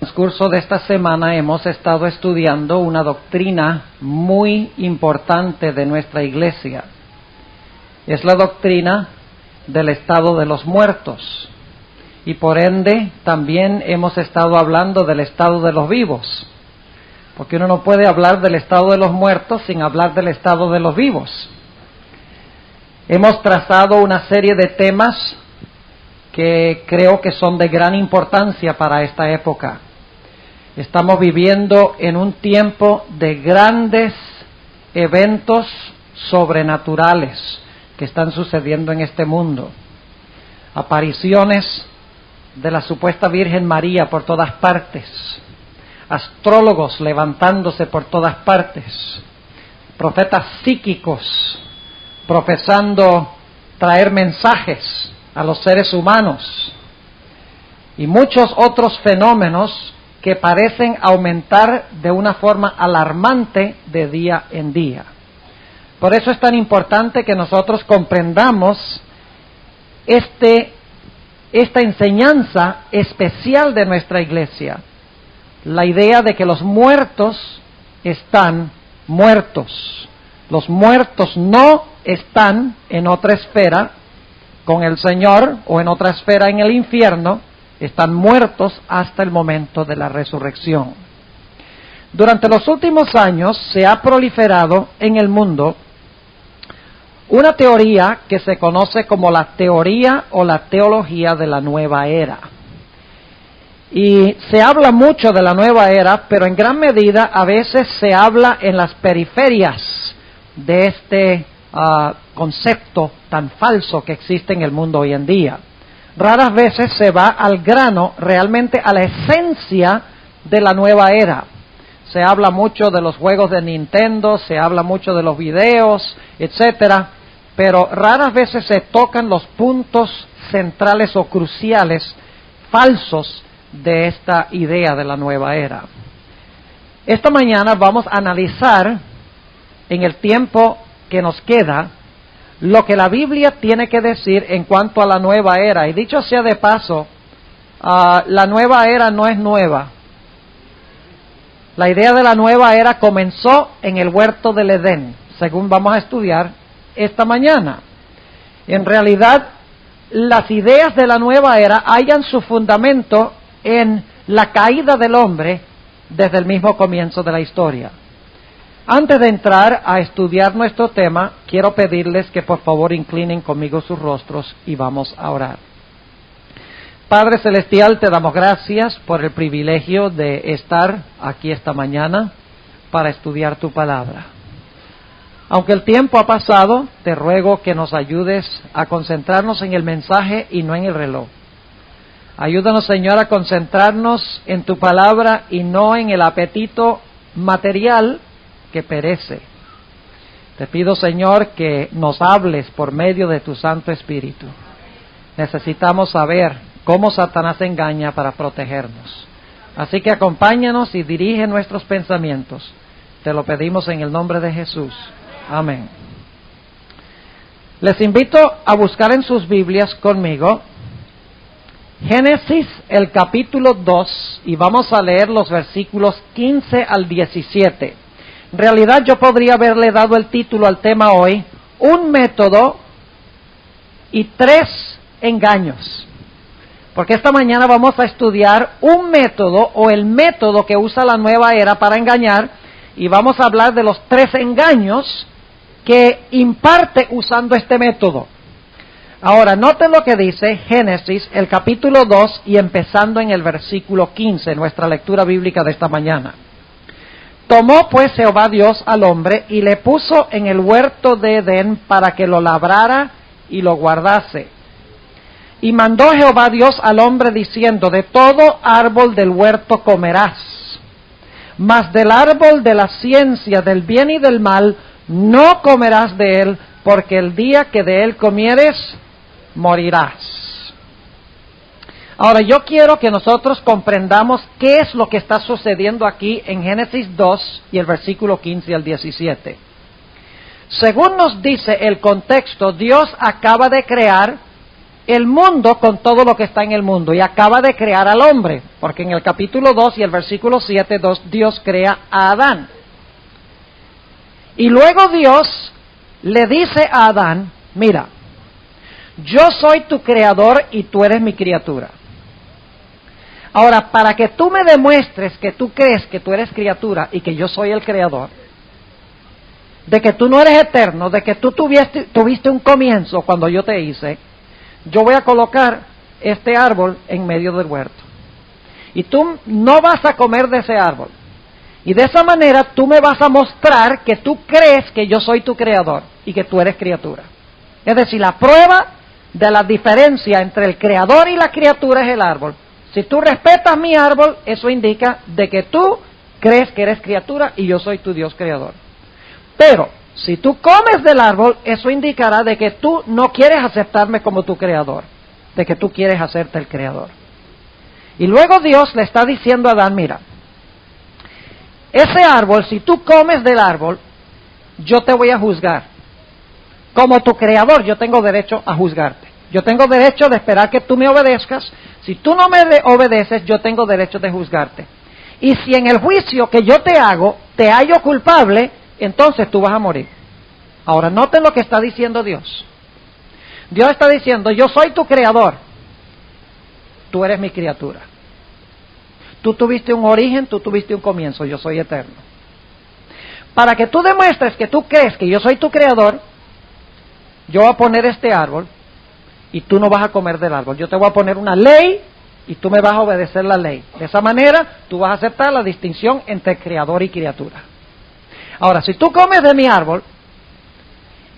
En el curso de esta semana hemos estado estudiando una doctrina muy importante de nuestra iglesia. Es la doctrina del estado de los muertos. Y por ende también hemos estado hablando del estado de los vivos. Porque uno no puede hablar del estado de los muertos sin hablar del estado de los vivos. Hemos trazado una serie de temas que creo que son de gran importancia para esta época. Estamos viviendo en un tiempo de grandes eventos sobrenaturales que están sucediendo en este mundo. Apariciones de la supuesta Virgen María por todas partes. Astrólogos levantándose por todas partes. Profetas psíquicos profesando traer mensajes a los seres humanos. Y muchos otros fenómenos que parecen aumentar de una forma alarmante de día en día. Por eso es tan importante que nosotros comprendamos esta enseñanza especial de nuestra iglesia. La idea de que los muertos están muertos. Los muertos no están en otra esfera con el Señor o en otra esfera en el infierno. Están muertos hasta el momento de la resurrección. Durante los últimos años se ha proliferado en el mundo una teoría que se conoce como la teoría o la teología de la nueva era. Y se habla mucho de la nueva era, pero en gran medida a veces se habla en las periferias de este concepto tan falso que existe en el mundo hoy en día. Raras veces se va al grano, realmente a la esencia de la nueva era. Se habla mucho de los juegos de Nintendo, se habla mucho de los videos, etcétera, pero raras veces se tocan los puntos centrales o cruciales falsos de esta idea de la nueva era. Esta mañana vamos a analizar en el tiempo que nos queda lo que la Biblia tiene que decir en cuanto a la nueva era. Y dicho sea de paso, la nueva era no es nueva. La idea de la nueva era comenzó en el huerto del Edén, según vamos a estudiar esta mañana. En realidad, las ideas de la nueva era hallan su fundamento en la caída del hombre desde el mismo comienzo de la historia. Antes de entrar a estudiar nuestro tema, quiero pedirles que por favor inclinen conmigo sus rostros y vamos a orar. Padre Celestial, te damos gracias por el privilegio de estar aquí esta mañana para estudiar tu palabra. Aunque el tiempo ha pasado, te ruego que nos ayudes a concentrarnos en el mensaje y no en el reloj. Ayúdanos, Señor, a concentrarnos en tu palabra y no en el apetito material que perece. Te pido, Señor, que nos hables por medio de tu Santo Espíritu. Necesitamos saber cómo Satanás engaña para protegernos. Así que acompáñanos y dirige nuestros pensamientos. Te lo pedimos en el nombre de Jesús. Amén. Les invito a buscar en sus Biblias conmigo Génesis, el capítulo 2, y vamos a leer los versículos 15 al 17. En realidad yo podría haberle dado el título al tema hoy, un método y 3 engaños. Porque esta mañana vamos a estudiar un método o el método que usa la nueva era para engañar y vamos a hablar de los 3 engaños que imparte usando este método. Ahora, noten lo que dice Génesis, el capítulo 2 y empezando en el versículo 15, nuestra lectura bíblica de esta mañana. Tomó pues Jehová Dios al hombre y le puso en el huerto de Edén para que lo labrara y lo guardase. Y mandó Jehová Dios al hombre diciendo, de todo árbol del huerto comerás, mas del árbol de la ciencia del bien y del mal no comerás de él, porque el día que de él comieres, morirás. Ahora, yo quiero que nosotros comprendamos qué es lo que está sucediendo aquí en Génesis 2 y el versículo 15 al 17. Según nos dice el contexto, Dios acaba de crear el mundo con todo lo que está en el mundo y acaba de crear al hombre, porque en el capítulo 2 y el versículo 7, Dios crea a Adán. Y luego Dios le dice a Adán, mira, yo soy tu creador y tú eres mi criatura. Ahora, para que tú me demuestres que tú crees que tú eres criatura y que yo soy el creador, de que tú no eres eterno, de que tú tuviste un comienzo cuando yo te hice, yo voy a colocar este árbol en medio del huerto. Y tú no vas a comer de ese árbol. Y de esa manera tú me vas a mostrar que tú crees que yo soy tu creador y que tú eres criatura. Es decir, la prueba de la diferencia entre el creador y la criatura es el árbol. Si tú respetas mi árbol, eso indica de que tú crees que eres criatura y yo soy tu Dios creador. Pero si tú comes del árbol, eso indicará de que tú no quieres aceptarme como tu creador, de que tú quieres hacerte el creador. Y luego Dios le está diciendo a Adán, mira, ese árbol, si tú comes del árbol, yo te voy a juzgar. Como tu creador, yo tengo derecho a juzgarte. Yo tengo derecho de esperar que tú me obedezcas. Si tú no me obedeces, yo tengo derecho de juzgarte. Y si en el juicio que yo te hago, te hallo culpable, entonces tú vas a morir. Ahora, noten lo que está diciendo Dios. Dios está diciendo, yo soy tu creador. Tú eres mi criatura. Tú tuviste un origen, tú tuviste un comienzo, yo soy eterno. Para que tú demuestres que tú crees que yo soy tu creador, yo voy a poner este árbol y tú no vas a comer del árbol. Yo te voy a poner una ley y tú me vas a obedecer la ley. De esa manera, tú vas a aceptar la distinción entre creador y criatura. Ahora, si tú comes de mi árbol,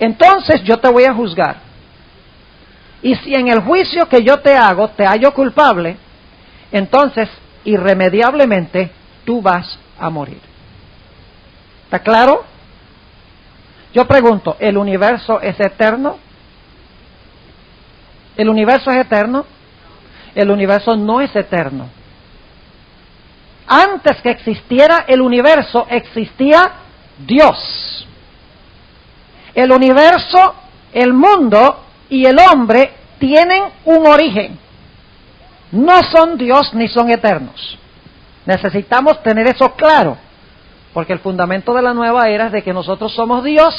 entonces yo te voy a juzgar. Y si en el juicio que yo te hago te hallo culpable, entonces irremediablemente tú vas a morir. ¿Está claro? Yo pregunto, ¿el universo es eterno? ¿El universo es eterno? El universo no es eterno. Antes que existiera el universo, existía Dios. El universo, el mundo y el hombre tienen un origen. No son Dios ni son eternos. Necesitamos tener eso claro, porque el fundamento de la nueva era es de que nosotros somos Dios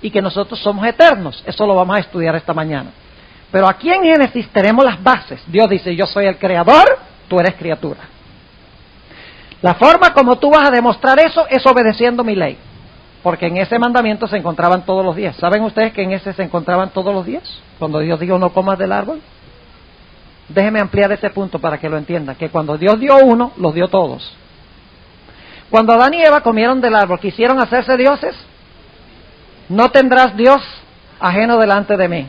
y que nosotros somos eternos. Eso lo vamos a estudiar esta mañana. Pero aquí en Génesis tenemos las bases. Dios dice, yo soy el creador, tú eres criatura. La forma como tú vas a demostrar eso es obedeciendo mi ley, porque en ese mandamiento se encontraban todos los días. ¿Saben ustedes que en ese se encontraban todos los días? Cuando Dios dijo no comas del árbol. Déjenme ampliar ese punto para que lo entiendan, que cuando Dios dio uno, los dio todos. Cuando Adán y Eva comieron del árbol, ¿quisieron hacerse dioses? No tendrás Dios ajeno delante de mí.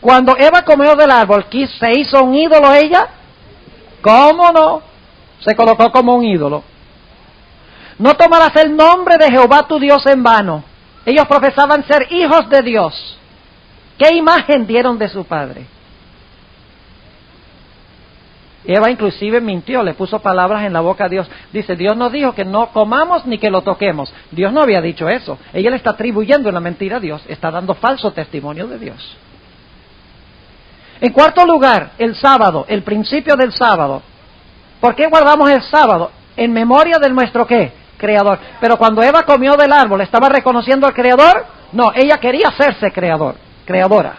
Cuando Eva comió del árbol, ¿se hizo un ídolo ella? ¿Cómo no? Se colocó como un ídolo. No tomarás el nombre de Jehová tu Dios en vano. Ellos profesaban ser hijos de Dios. ¿Qué imagen dieron de su padre? Eva inclusive mintió, le puso palabras en la boca a Dios. Dice, Dios nos dijo que no comamos ni que lo toquemos. Dios no había dicho eso. Ella le está atribuyendo una mentira a Dios. Está dando falso testimonio de Dios. En cuarto lugar, el sábado, el principio del sábado. ¿Por qué guardamos el sábado? En memoria de nuestro ¿qué? Creador. Pero cuando Eva comió del árbol, ¿estaba reconociendo al Creador? No, ella quería hacerse creadora.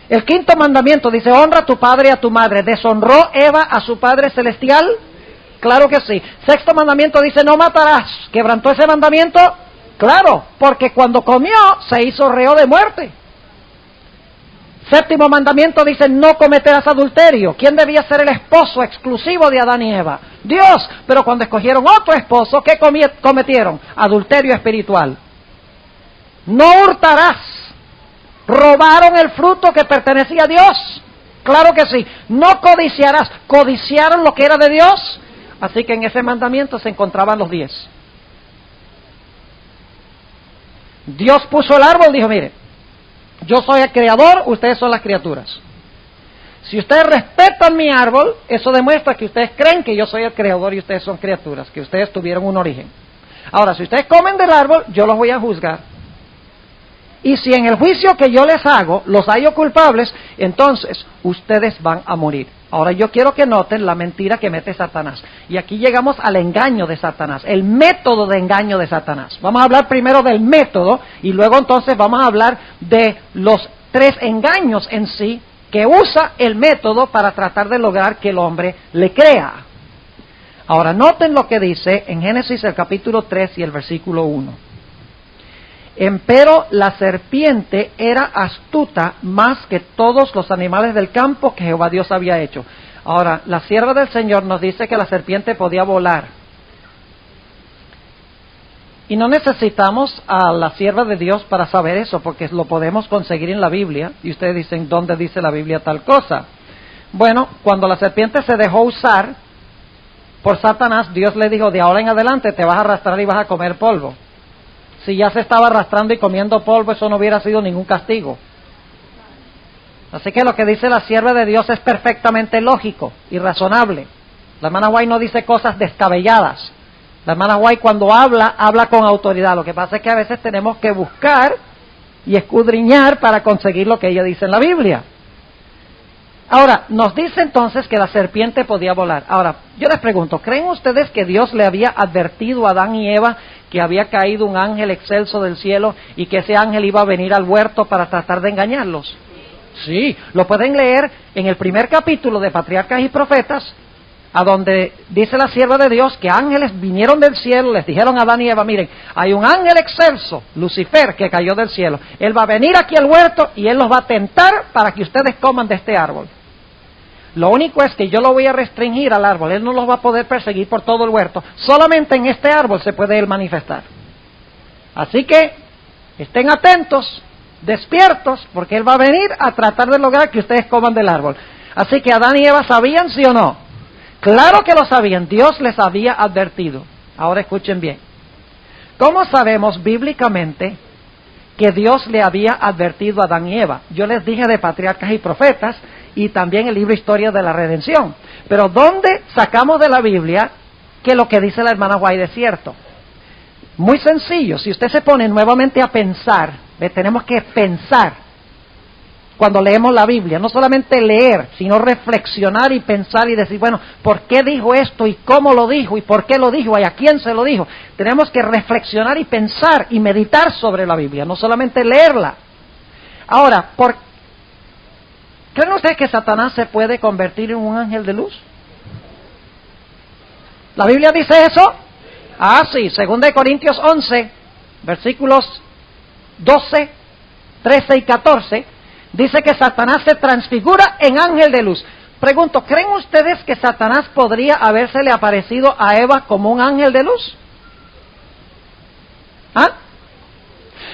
El quinto mandamiento dice, honra a tu padre y a tu madre. ¿Deshonró Eva a su Padre Celestial? Claro que sí. Sexto mandamiento dice, no matarás. ¿Quebrantó ese mandamiento? Claro, porque cuando comió se hizo reo de muerte. Séptimo mandamiento dice, no cometerás adulterio. ¿Quién debía ser el esposo exclusivo de Adán y Eva? Dios. Pero cuando escogieron otro esposo, ¿qué cometieron? Adulterio espiritual. No hurtarás. ¿Robaron el fruto que pertenecía a Dios? Claro que sí. No codiciarás. ¿Codiciaron lo que era de Dios? Así que en ese mandamiento se encontraban los 10. Dios puso el árbol, dijo, mire, yo soy el creador, ustedes son las criaturas. Si ustedes respetan mi árbol, eso demuestra que ustedes creen que yo soy el creador y ustedes son criaturas, que ustedes tuvieron un origen. Ahora, si ustedes comen del árbol, yo los voy a juzgar. Y si en el juicio que yo les hago los hallo culpables, entonces ustedes van a morir. Ahora yo quiero que noten la mentira que mete Satanás. Y aquí llegamos al engaño de Satanás, el método de engaño de Satanás. Vamos a hablar primero del método y luego entonces vamos a hablar de los 3 engaños en sí que usa el método para tratar de lograr que el hombre le crea. Ahora noten lo que dice en Génesis el capítulo 3 y el versículo 1. Empero la serpiente era astuta más que todos los animales del campo que Jehová Dios había hecho. Ahora, la sierva del Señor nos dice que la serpiente podía volar. Y no necesitamos a la sierva de Dios para saber eso, porque lo podemos conseguir en la Biblia. Y ustedes dicen, ¿dónde dice la Biblia tal cosa? Bueno, cuando la serpiente se dejó usar por Satanás, Dios le dijo, de ahora en adelante te vas a arrastrar y vas a comer polvo. Si ya se estaba arrastrando y comiendo polvo, eso no hubiera sido ningún castigo. Así que lo que dice la sierva de Dios es perfectamente lógico y razonable. La hermana White no dice cosas descabelladas. La hermana White cuando habla con autoridad. Lo que pasa es que a veces tenemos que buscar y escudriñar para conseguir lo que ella dice en la Biblia. Ahora, nos dice entonces que la serpiente podía volar. Ahora, yo les pregunto, ¿creen ustedes que Dios le había advertido a Adán y Eva que había caído un ángel excelso del cielo y que ese ángel iba a venir al huerto para tratar de engañarlos? Sí, lo pueden leer en el primer capítulo de Patriarcas y Profetas, a donde dice la sierva de Dios que ángeles vinieron del cielo, les dijeron a Adán y Eva, miren, hay un ángel excelso, Lucifer, que cayó del cielo. Él va a venir aquí al huerto y él los va a tentar para que ustedes coman de este árbol. Lo único es que yo lo voy a restringir al árbol, él no los va a poder perseguir por todo el huerto, solamente en este árbol se puede él manifestar. Así que estén atentos, despiertos, porque él va a venir a tratar de lograr que ustedes coman del árbol. Así que Adán y Eva sabían, ¿sí o no? Claro que lo sabían, Dios les había advertido. Ahora escuchen bien. ¿Cómo sabemos bíblicamente que Dios le había advertido a Adán y Eva? Yo les dije de Patriarcas y Profetas y también el libro Historia de la Redención. Pero ¿dónde sacamos de la Biblia que lo que dice la hermana White es cierto? Muy sencillo, si usted se pone nuevamente a pensar, tenemos que pensar cuando leemos la Biblia, no solamente leer, sino reflexionar y pensar y decir, bueno, ¿por qué dijo esto y cómo lo dijo y por qué lo dijo y a quién se lo dijo? Tenemos que reflexionar y pensar y meditar sobre la Biblia, no solamente leerla. Ahora, ¿creen ustedes que Satanás se puede convertir en un ángel de luz? ¿La Biblia dice eso? Ah, sí, 2 Corintios 11, versículos 12, 13 y 14, dice que Satanás se transfigura en ángel de luz. Pregunto, ¿creen ustedes que Satanás podría habérsele aparecido a Eva como un ángel de luz? ¿Ah?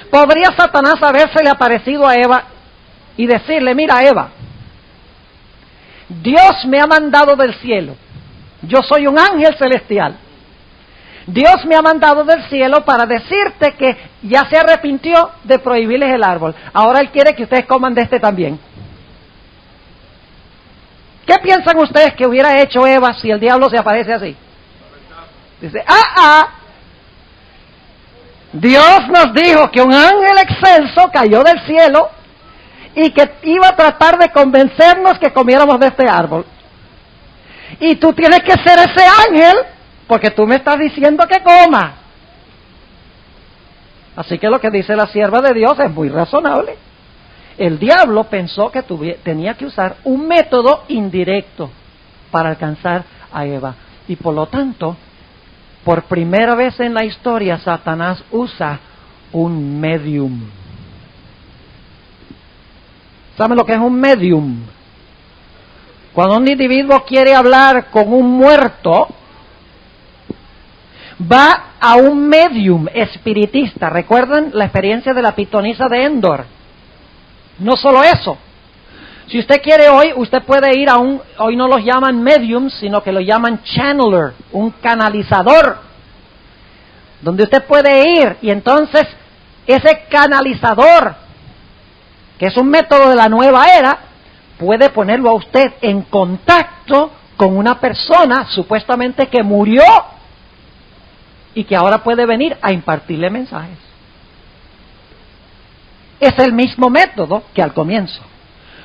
¿Podría Satanás habérsele aparecido a Eva y decirle, mira Eva, Dios me ha mandado del cielo, yo soy un ángel celestial, Dios me ha mandado del cielo para decirte que ya se arrepintió de prohibirles el árbol, ahora Él quiere que ustedes coman de este también? ¿Qué piensan ustedes que hubiera hecho Eva si el diablo se aparece así? Dice, Dios nos dijo que un ángel excelso cayó del cielo y que iba a tratar de convencernos que comiéramos de este árbol. Y tú tienes que ser ese ángel porque tú me estás diciendo que coma. Así que lo que dice la sierva de Dios es muy razonable. El diablo pensó que tenía que usar un método indirecto para alcanzar a Eva. Y por lo tanto, por primera vez en la historia, Satanás usa un medium. ¿Saben lo que es un medium? Cuando un individuo quiere hablar con un muerto, va a un medium espiritista. ¿Recuerdan la experiencia de la pitonisa de Endor? No solo eso. Si usted quiere hoy, usted puede ir hoy no los llaman mediums, sino que lo llaman channeler, un canalizador, donde usted puede ir y entonces ese canalizador, que es un método de la nueva era, puede ponerlo a usted en contacto con una persona supuestamente que murió y que ahora puede venir a impartirle mensajes. Es el mismo método que al comienzo.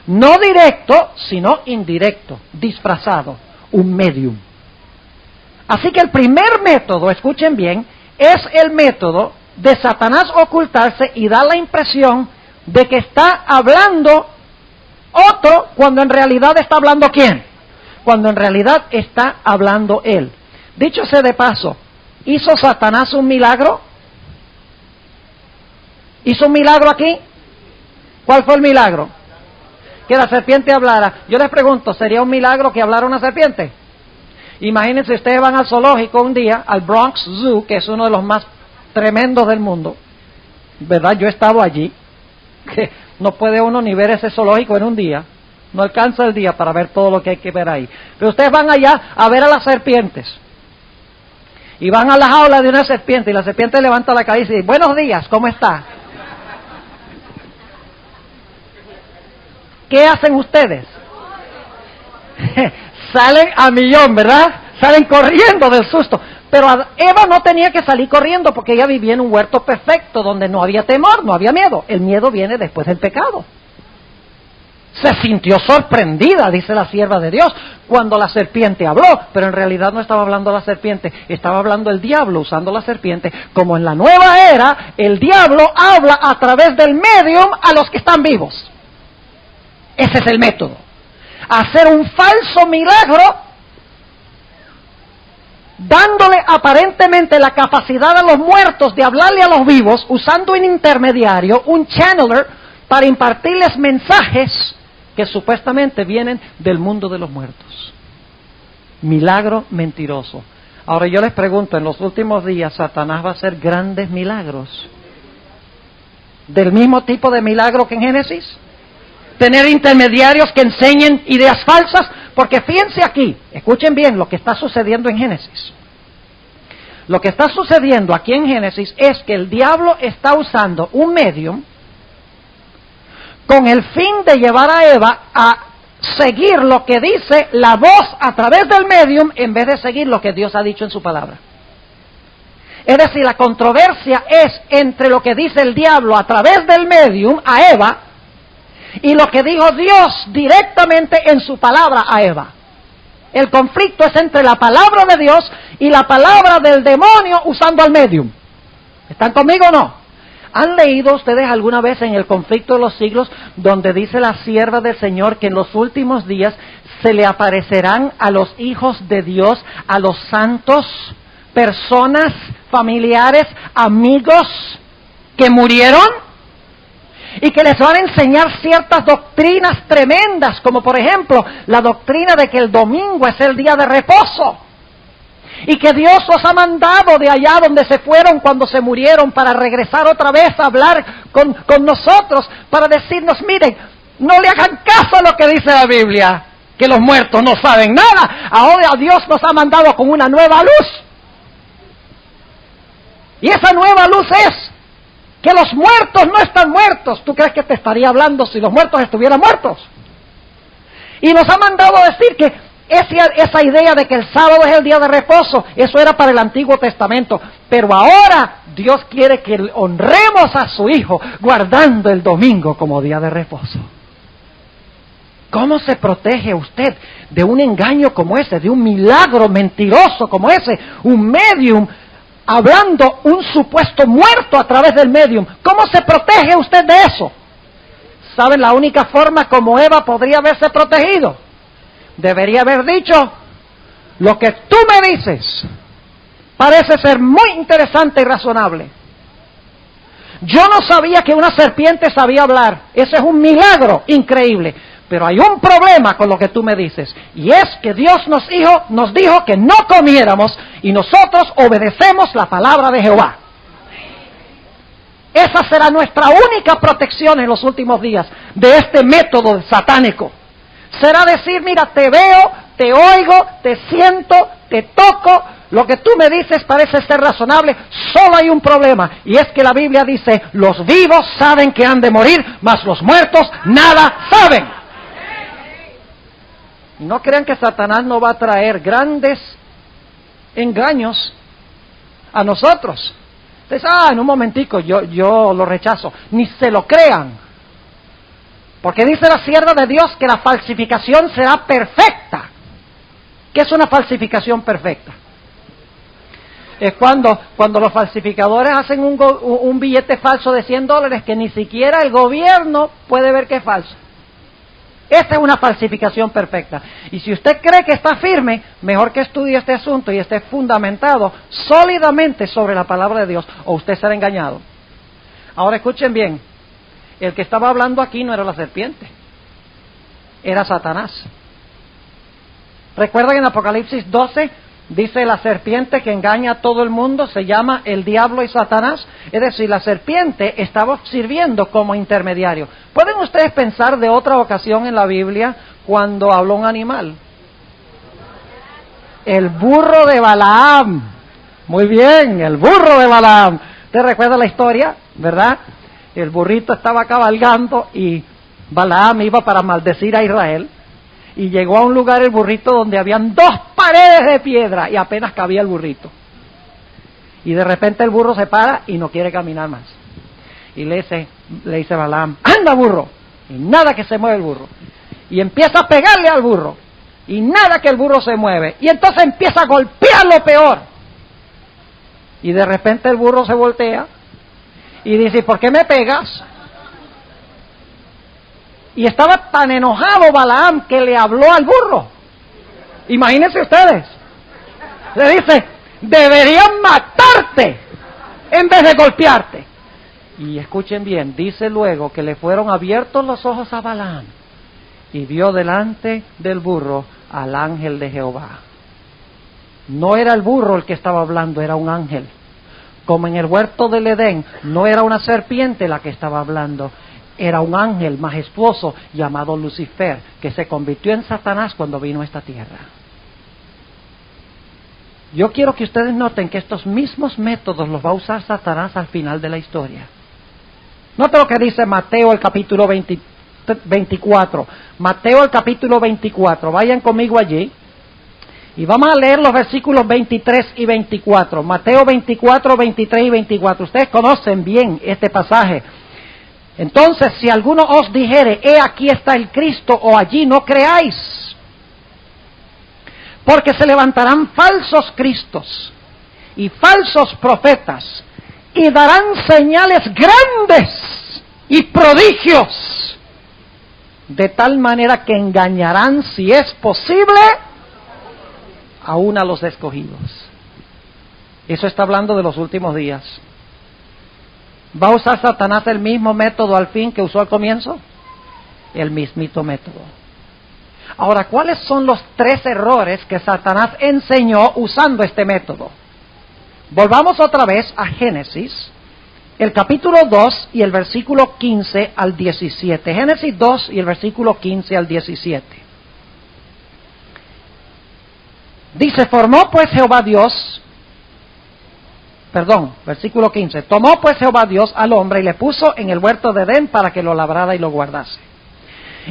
No directo, sino indirecto, disfrazado, un medium. Así que el primer método, escuchen bien, es el método de Satanás ocultarse y dar la impresión de que está hablando otro cuando en realidad está hablando ¿quién? Cuando en realidad está hablando él. Dicho sea de paso, ¿hizo Satanás un milagro? ¿Hizo un milagro aquí? ¿Cuál fue el milagro? Que la serpiente hablara. Yo les pregunto, ¿sería un milagro que hablara una serpiente? Imagínense, ustedes van al zoológico un día, al Bronx Zoo, que es uno de los más tremendos del mundo, ¿verdad? Yo he estado allí, que no puede uno ni ver ese zoológico en un día, no alcanza el día para ver todo lo que hay que ver ahí. Pero ustedes van allá a ver a las serpientes, y van a la jaula de una serpiente, y la serpiente levanta la cabeza y dice, buenos días, ¿cómo está? ¿Qué hacen ustedes? Salen a millón, ¿verdad? Salen corriendo del susto. Pero Eva no tenía que salir corriendo porque ella vivía en un huerto perfecto donde no había temor, no había miedo. El miedo viene después del pecado. Se sintió sorprendida, dice la sierva de Dios, cuando la serpiente habló, pero en realidad no estaba hablando la serpiente, estaba hablando el diablo usando la serpiente. Como en la nueva era, el diablo habla a través del medium a los que están vivos. Ese es el método. Hacer un falso milagro, dándole aparentemente la capacidad a los muertos de hablarle a los vivos, usando un intermediario, un channeler, para impartirles mensajes que supuestamente vienen del mundo de los muertos. Milagro mentiroso. Ahora yo les pregunto, en los últimos días Satanás va a hacer grandes milagros. ¿Del mismo tipo de milagro que en Génesis? Tener intermediarios que enseñen ideas falsas, porque fíjense aquí, escuchen bien lo que está sucediendo en Génesis. Lo que está sucediendo aquí en Génesis es que el diablo está usando un medium con el fin de llevar a Eva a seguir lo que dice la voz a través del medium en vez de seguir lo que Dios ha dicho en su palabra. Es decir, la controversia es entre lo que dice el diablo a través del medium a Eva y lo que dijo Dios directamente en su palabra a Eva. El conflicto es entre la palabra de Dios y la palabra del demonio usando al medium. ¿Están conmigo o no? ¿Han leído ustedes alguna vez en el conflicto de los siglos donde dice la sierva del Señor que en los últimos días se le aparecerán a los hijos de Dios, a los santos, personas, familiares, amigos que murieron? Y que les van a enseñar ciertas doctrinas tremendas, como por ejemplo la doctrina de que el domingo es el día de reposo. Y que Dios los ha mandado de allá donde se fueron cuando se murieron para regresar otra vez a hablar con nosotros, para decirnos, miren, no le hagan caso a lo que dice la Biblia, que los muertos no saben nada. Ahora Dios nos ha mandado con una nueva luz. Y esa nueva luz es que los muertos no están muertos. ¿Tú crees que te estaría hablando si los muertos estuvieran muertos? Y nos ha mandado a decir que esa idea de que el sábado es el día de reposo, eso era para el Antiguo Testamento. Pero ahora Dios quiere que honremos a su Hijo guardando el domingo como día de reposo. ¿Cómo se protege usted de un engaño como ese, de un milagro mentiroso como ese, un medium hablando un supuesto muerto a través del medium? ¿Cómo se protege usted de eso? ¿Saben la única forma como Eva podría haberse protegido? Debería haber dicho, lo que tú me dices parece ser muy interesante y razonable. Yo no sabía que una serpiente sabía hablar. Ese es un milagro increíble. Pero hay un problema con lo que tú me dices, y es que Dios nos dijo que no comiéramos, y nosotros obedecemos la palabra de Jehová. Esa será nuestra única protección en los últimos días de este método satánico. Será decir, mira, te veo, te oigo, te siento, te toco, lo que tú me dices parece ser razonable, solo hay un problema, y es que la Biblia dice, los vivos saben que han de morir, mas los muertos nada saben. No crean que Satanás no va a traer grandes engaños a nosotros. Dice, en un momentico, yo lo rechazo. Ni se lo crean. Porque dice la sierva de Dios que la falsificación será perfecta. ¿Qué es una falsificación perfecta? Es cuando los falsificadores hacen un billete falso de $100 que ni siquiera el gobierno puede ver que es falso. Esa es una falsificación perfecta. Y si usted cree que está firme, mejor que estudie este asunto y esté fundamentado sólidamente sobre la palabra de Dios, o usted será engañado. Ahora escuchen bien, el que estaba hablando aquí no era la serpiente, era Satanás. Recuerdan en Apocalipsis 12, dice la serpiente que engaña a todo el mundo, se llama el diablo y Satanás. Es decir, la serpiente estaba sirviendo como intermediario. ¿Pueden ustedes pensar de otra ocasión en la Biblia cuando habló un animal? El burro de Balaam. Muy bien, el burro de Balaam. ¿Usted recuerda la historia, verdad? El burrito estaba cabalgando y Balaam iba para maldecir a Israel. Y llegó a un lugar el burrito donde habían 2 paredes de piedra y apenas cabía el burrito. Y de repente el burro se para y no quiere caminar más. Y le dice Balaam, ¡anda burro! Y nada que se mueve el burro. Y empieza a pegarle al burro. Y nada que el burro se mueve. Y entonces empieza a golpearlo peor. Y de repente el burro se voltea y dice, ¿por qué me pegas? Y estaba tan enojado Balaam que le habló al burro. Imagínense ustedes. Le dice, deberían matarte en vez de golpearte. Y escuchen bien, dice luego que le fueron abiertos los ojos a Balaam y vio delante del burro al ángel de Jehová. No era el burro el que estaba hablando, era un ángel. Como en el huerto del Edén, no era una serpiente la que estaba hablando. Era un ángel majestuoso llamado Lucifer, que se convirtió en Satanás cuando vino a esta tierra. Yo quiero que ustedes noten que estos mismos métodos los va a usar Satanás al final de la historia. Note lo que dice Mateo el capítulo 24. Mateo el capítulo 24. Vayan conmigo allí. Y vamos a leer los versículos 23 y 24. Mateo 24, 23 y 24. Ustedes conocen bien este pasaje. Entonces, si alguno os dijere, he aquí está el Cristo, o allí, no creáis, porque se levantarán falsos cristos y falsos profetas, y darán señales grandes y prodigios, de tal manera que engañarán, si es posible, aún a los escogidos. Eso está hablando de los últimos días. ¿Va a usar Satanás el mismo método al fin que usó al comienzo? El mismito método. Ahora, ¿cuáles son los 3 errores que Satanás enseñó usando este método? Volvamos otra vez a Génesis, el capítulo 2 y el versículo 15 al 17. Génesis 2 y el versículo 15 al 17. Dice, versículo 15. Tomó pues Jehová Dios al hombre y le puso en el huerto de Edén para que lo labrara y lo guardase.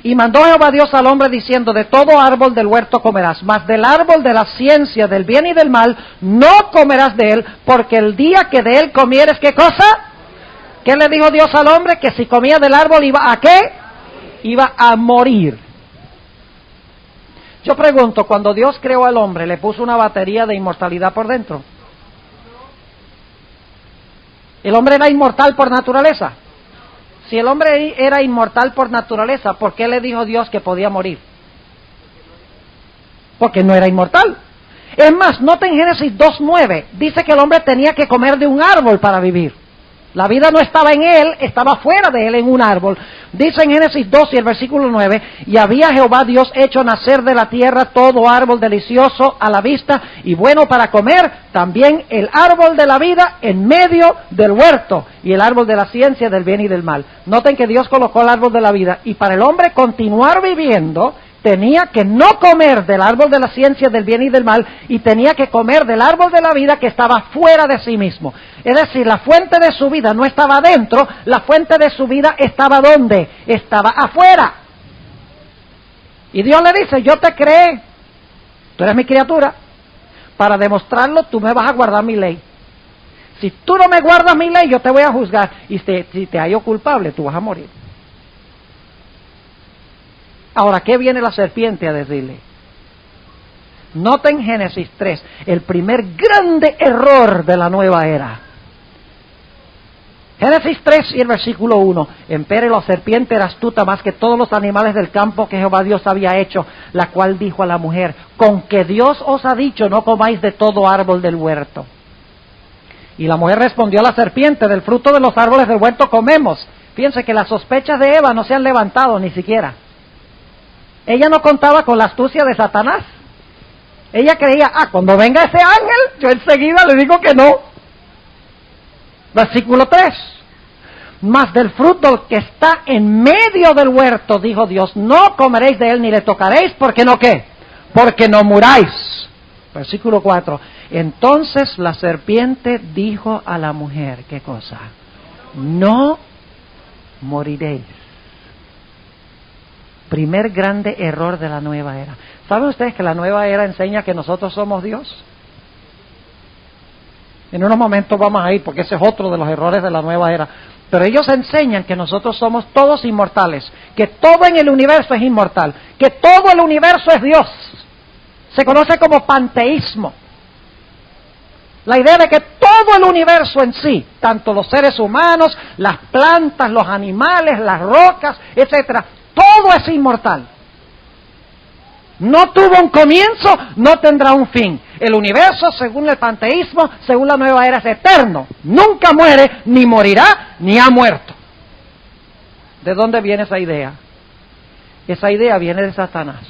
Y mandó Jehová Dios al hombre diciendo, de todo árbol del huerto comerás, mas del árbol de la ciencia del bien y del mal no comerás de él, porque el día que de él comieres, ¿qué cosa? ¿Qué le dijo Dios al hombre? Que si comía del árbol iba a ¿qué? Iba a morir. Yo pregunto, cuando Dios creó al hombre, ¿le puso una batería de inmortalidad por dentro? ¿El hombre era inmortal por naturaleza? Si el hombre era inmortal por naturaleza, ¿por qué le dijo Dios que podía morir? Porque no era inmortal. Es más, noten Génesis 2:9, dice que el hombre tenía que comer de un árbol para vivir. La vida no estaba en él, estaba fuera de él en un árbol. Dice en Génesis 2 y el versículo 9, y había Jehová Dios hecho nacer de la tierra todo árbol delicioso a la vista y bueno para comer, también el árbol de la vida en medio del huerto y el árbol de la ciencia del bien y del mal. Noten que Dios colocó el árbol de la vida y para el hombre continuar viviendo, tenía que no comer del árbol de la ciencia del bien y del mal y tenía que comer del árbol de la vida que estaba fuera de sí mismo. Es decir, la fuente de su vida no estaba adentro, la fuente de su vida estaba ¿dónde? Estaba afuera. Y Dios le dice, yo te creé, tú eres mi criatura, para demostrarlo tú me vas a guardar mi ley. Si tú no me guardas mi ley, yo te voy a juzgar. Y si te hallo culpable, tú vas a morir. Ahora, ¿qué viene la serpiente a decirle? Noten Génesis 3, el primer grande error de la nueva era. Génesis 3 y el versículo 1. Empero la serpiente era astuta más que todos los animales del campo que Jehová Dios había hecho, la cual dijo a la mujer, con que Dios os ha dicho, no comáis de todo árbol del huerto. Y la mujer respondió a la serpiente, del fruto de los árboles del huerto comemos. Fíjense que las sospechas de Eva no se han levantado ni siquiera. Ella no contaba con la astucia de Satanás. Ella creía, cuando venga ese ángel, yo enseguida le digo que no. Versículo 3. Mas del fruto que está en medio del huerto, dijo Dios, no comeréis de él ni le tocaréis, porque no qué, porque no muráis. Versículo 4. Entonces la serpiente dijo a la mujer, ¿qué cosa? No moriréis. Primer grande error de la nueva era. ¿Saben ustedes que la nueva era enseña que nosotros somos Dios? En unos momentos vamos a ir, porque ese es otro de los errores de la nueva era. Pero ellos enseñan que nosotros somos todos inmortales, que todo en el universo es inmortal, que todo el universo es Dios. Se conoce como panteísmo. La idea de que todo el universo en sí, tanto los seres humanos, las plantas, los animales, las rocas, etcétera, todo es inmortal. No tuvo un comienzo, no tendrá un fin. El universo, según el panteísmo, según la nueva era, es eterno. Nunca muere, ni morirá, ni ha muerto. ¿De dónde viene esa idea? Esa idea viene de Satanás.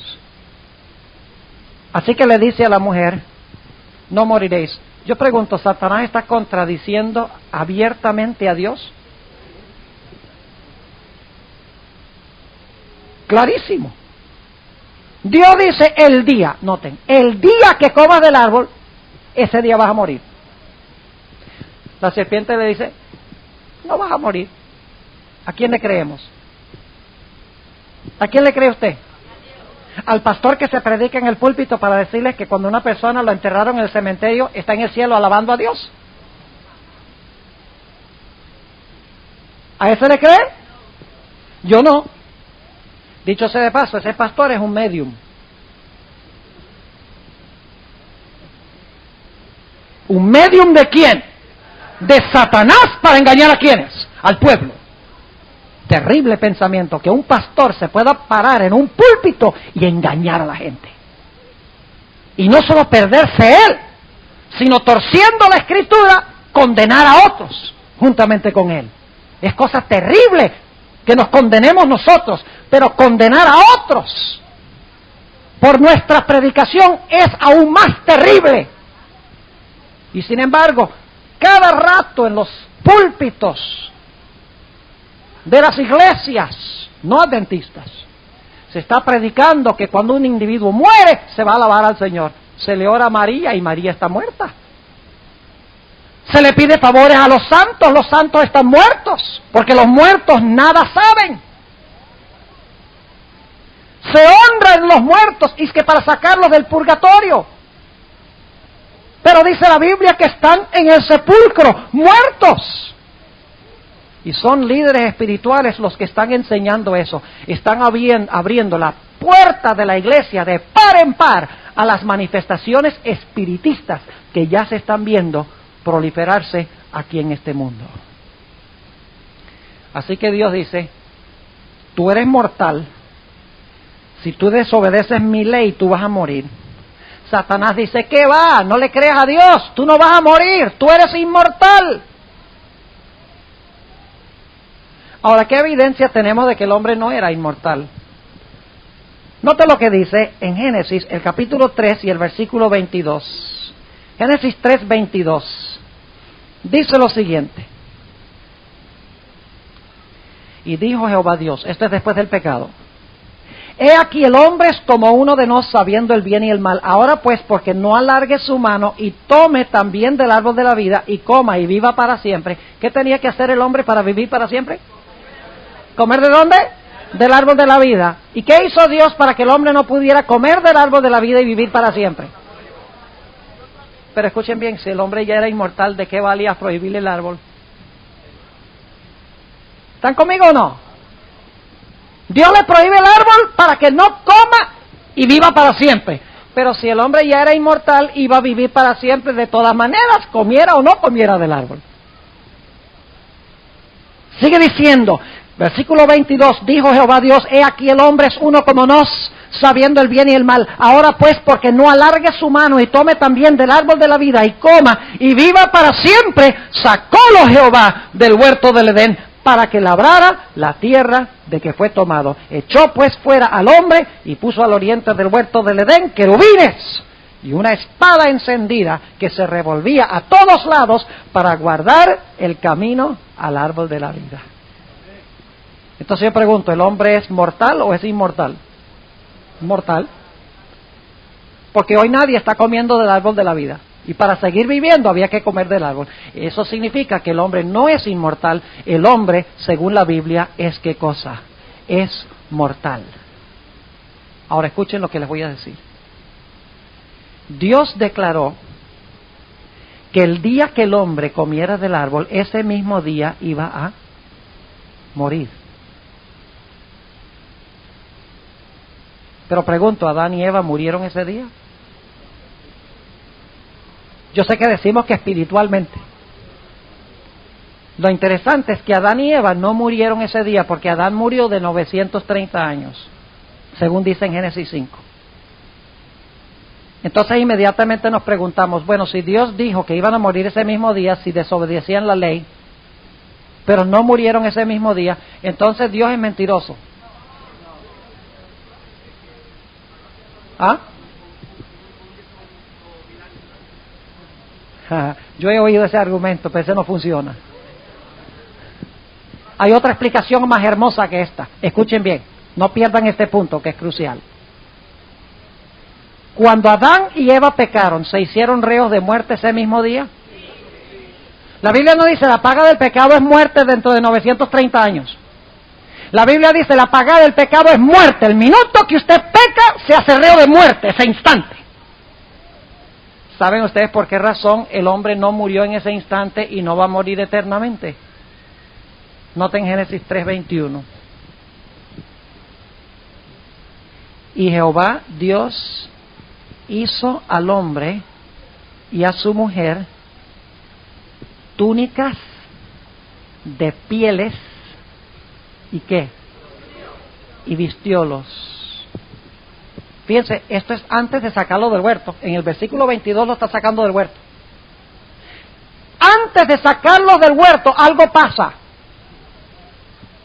Así que le dice a la mujer, no moriréis. Yo pregunto, ¿Satanás está contradiciendo abiertamente a Dios? Clarísimo. Dios dice el día, noten, el día que comas del árbol, ese día vas a morir. La serpiente le dice, no vas a morir. ¿A quién le creemos? ¿A quién le cree usted? Al pastor que se predica en el púlpito para decirles que cuando una persona lo enterraron en el cementerio, está en el cielo alabando a Dios. ¿A ese le cree? Yo no. Dicho sea de paso, ese pastor es un medium. ¿Un medium de quién? De Satanás para engañar a quiénes? Al pueblo. Terrible pensamiento, que un pastor se pueda parar en un púlpito y engañar a la gente. Y no solo perderse él, sino torciendo la escritura, condenar a otros juntamente con él. Es cosa terrible que nos condenemos nosotros, pero condenar a otros por nuestra predicación es aún más terrible. Y sin embargo, cada rato en los púlpitos de las iglesias no adventistas se está predicando que cuando un individuo muere se va a alabar al Señor. Se le ora a María y María está muerta. Se le pide favores a los santos están muertos, porque los muertos nada saben. Se honran los muertos, y es que para sacarlos del purgatorio. Pero dice la Biblia que están en el sepulcro, muertos. Y son líderes espirituales los que están enseñando eso. Están abriendo la puerta de la iglesia de par en par a las manifestaciones espiritistas que ya se están viendo proliferarse aquí en este mundo. Así que Dios dice, tú eres mortal, si tú desobedeces mi ley, tú vas a morir. Satanás dice, ¿qué va? No le creas a Dios, tú no vas a morir, tú eres inmortal. Ahora, ¿qué evidencia tenemos de que el hombre no era inmortal? Note lo que dice en Génesis, el capítulo 3 y el versículo 22. Génesis 3, 22. Dice lo siguiente. Y dijo Jehová Dios, esto es después del pecado, he aquí el hombre es como uno de nosotros sabiendo el bien y el mal. Ahora pues, porque no alargue su mano y tome también del árbol de la vida y coma y viva para siempre. ¿Qué tenía que hacer el hombre para vivir para siempre? ¿Comer de dónde? Del árbol de la vida. ¿Y qué hizo Dios para que el hombre no pudiera comer del árbol de la vida y vivir para siempre? Pero escuchen bien, si el hombre ya era inmortal, ¿de qué valía prohibirle el árbol? ¿Están conmigo o no? Dios le prohíbe el árbol para que no coma y viva para siempre. Pero si el hombre ya era inmortal, iba a vivir para siempre de todas maneras, comiera o no comiera del árbol. Sigue diciendo, versículo 22, dijo Jehová Dios, he aquí el hombre es uno como nos, sabiendo el bien y el mal. Ahora pues, porque no alargue su mano y tome también del árbol de la vida y coma y viva para siempre, sacólo Jehová del huerto del Edén para que labrara la tierra de que fue tomado. Echó pues fuera al hombre y puso al oriente del huerto del Edén querubines y una espada encendida que se revolvía a todos lados para guardar el camino al árbol de la vida. Entonces yo pregunto, ¿el hombre es mortal o es inmortal? Mortal. Porque hoy nadie está comiendo del árbol de la vida. Y para seguir viviendo había que comer del árbol. Eso significa que el hombre no es inmortal. El hombre, según la Biblia, es ¿qué cosa? Es mortal. Ahora escuchen lo que les voy a decir. Dios declaró que el día que el hombre comiera del árbol, ese mismo día iba a morir. Pero pregunto, ¿Adán y Eva murieron ese día? Yo sé que decimos que espiritualmente. Lo interesante es que Adán y Eva no murieron ese día porque Adán murió de 930 años, según dice en Génesis 5. Entonces inmediatamente nos preguntamos, bueno, si Dios dijo que iban a morir ese mismo día si desobedecían la ley, pero no murieron ese mismo día, entonces Dios es mentiroso. ¿Ah? Yo he oído ese argumento, pero ese no funciona. Hay otra explicación más hermosa que esta. Escuchen bien, no pierdan este punto que es crucial. Cuando Adán y Eva pecaron, ¿se hicieron reos de muerte ese mismo día? La Biblia no dice la paga del pecado es muerte dentro de 930 años. La Biblia dice la paga del pecado es muerte. El minuto que usted peca, se hace reo de muerte, ese instante. ¿Saben ustedes por qué razón el hombre no murió en ese instante y no va a morir eternamente? Noten Génesis 3:21. Y Jehová Dios hizo al hombre y a su mujer túnicas de pieles y ¿qué? Y vistiólos. Fíjense, esto es antes de sacarlo del huerto. En el versículo 22 lo está sacando del huerto. Antes de sacarlo del huerto, algo pasa.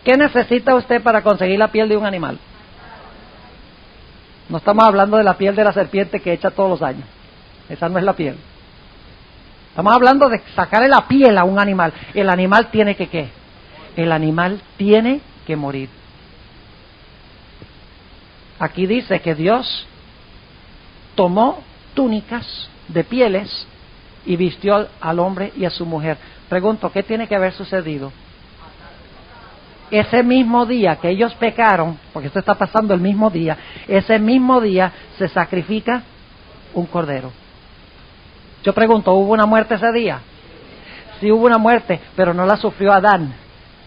¿Qué necesita usted para conseguir la piel de un animal? No estamos hablando de la piel de la serpiente que echa todos los años. Esa no es la piel. Estamos hablando de sacarle la piel a un animal. El animal tiene que ¿qué? El animal tiene que morir. Aquí dice que Dios tomó túnicas de pieles y vistió al hombre y a su mujer. Pregunto, ¿qué tiene que haber sucedido? Ese mismo día que ellos pecaron, porque esto está pasando el mismo día, ese mismo día se sacrifica un cordero. Yo pregunto, ¿hubo una muerte ese día? Sí hubo una muerte, pero no la sufrió Adán,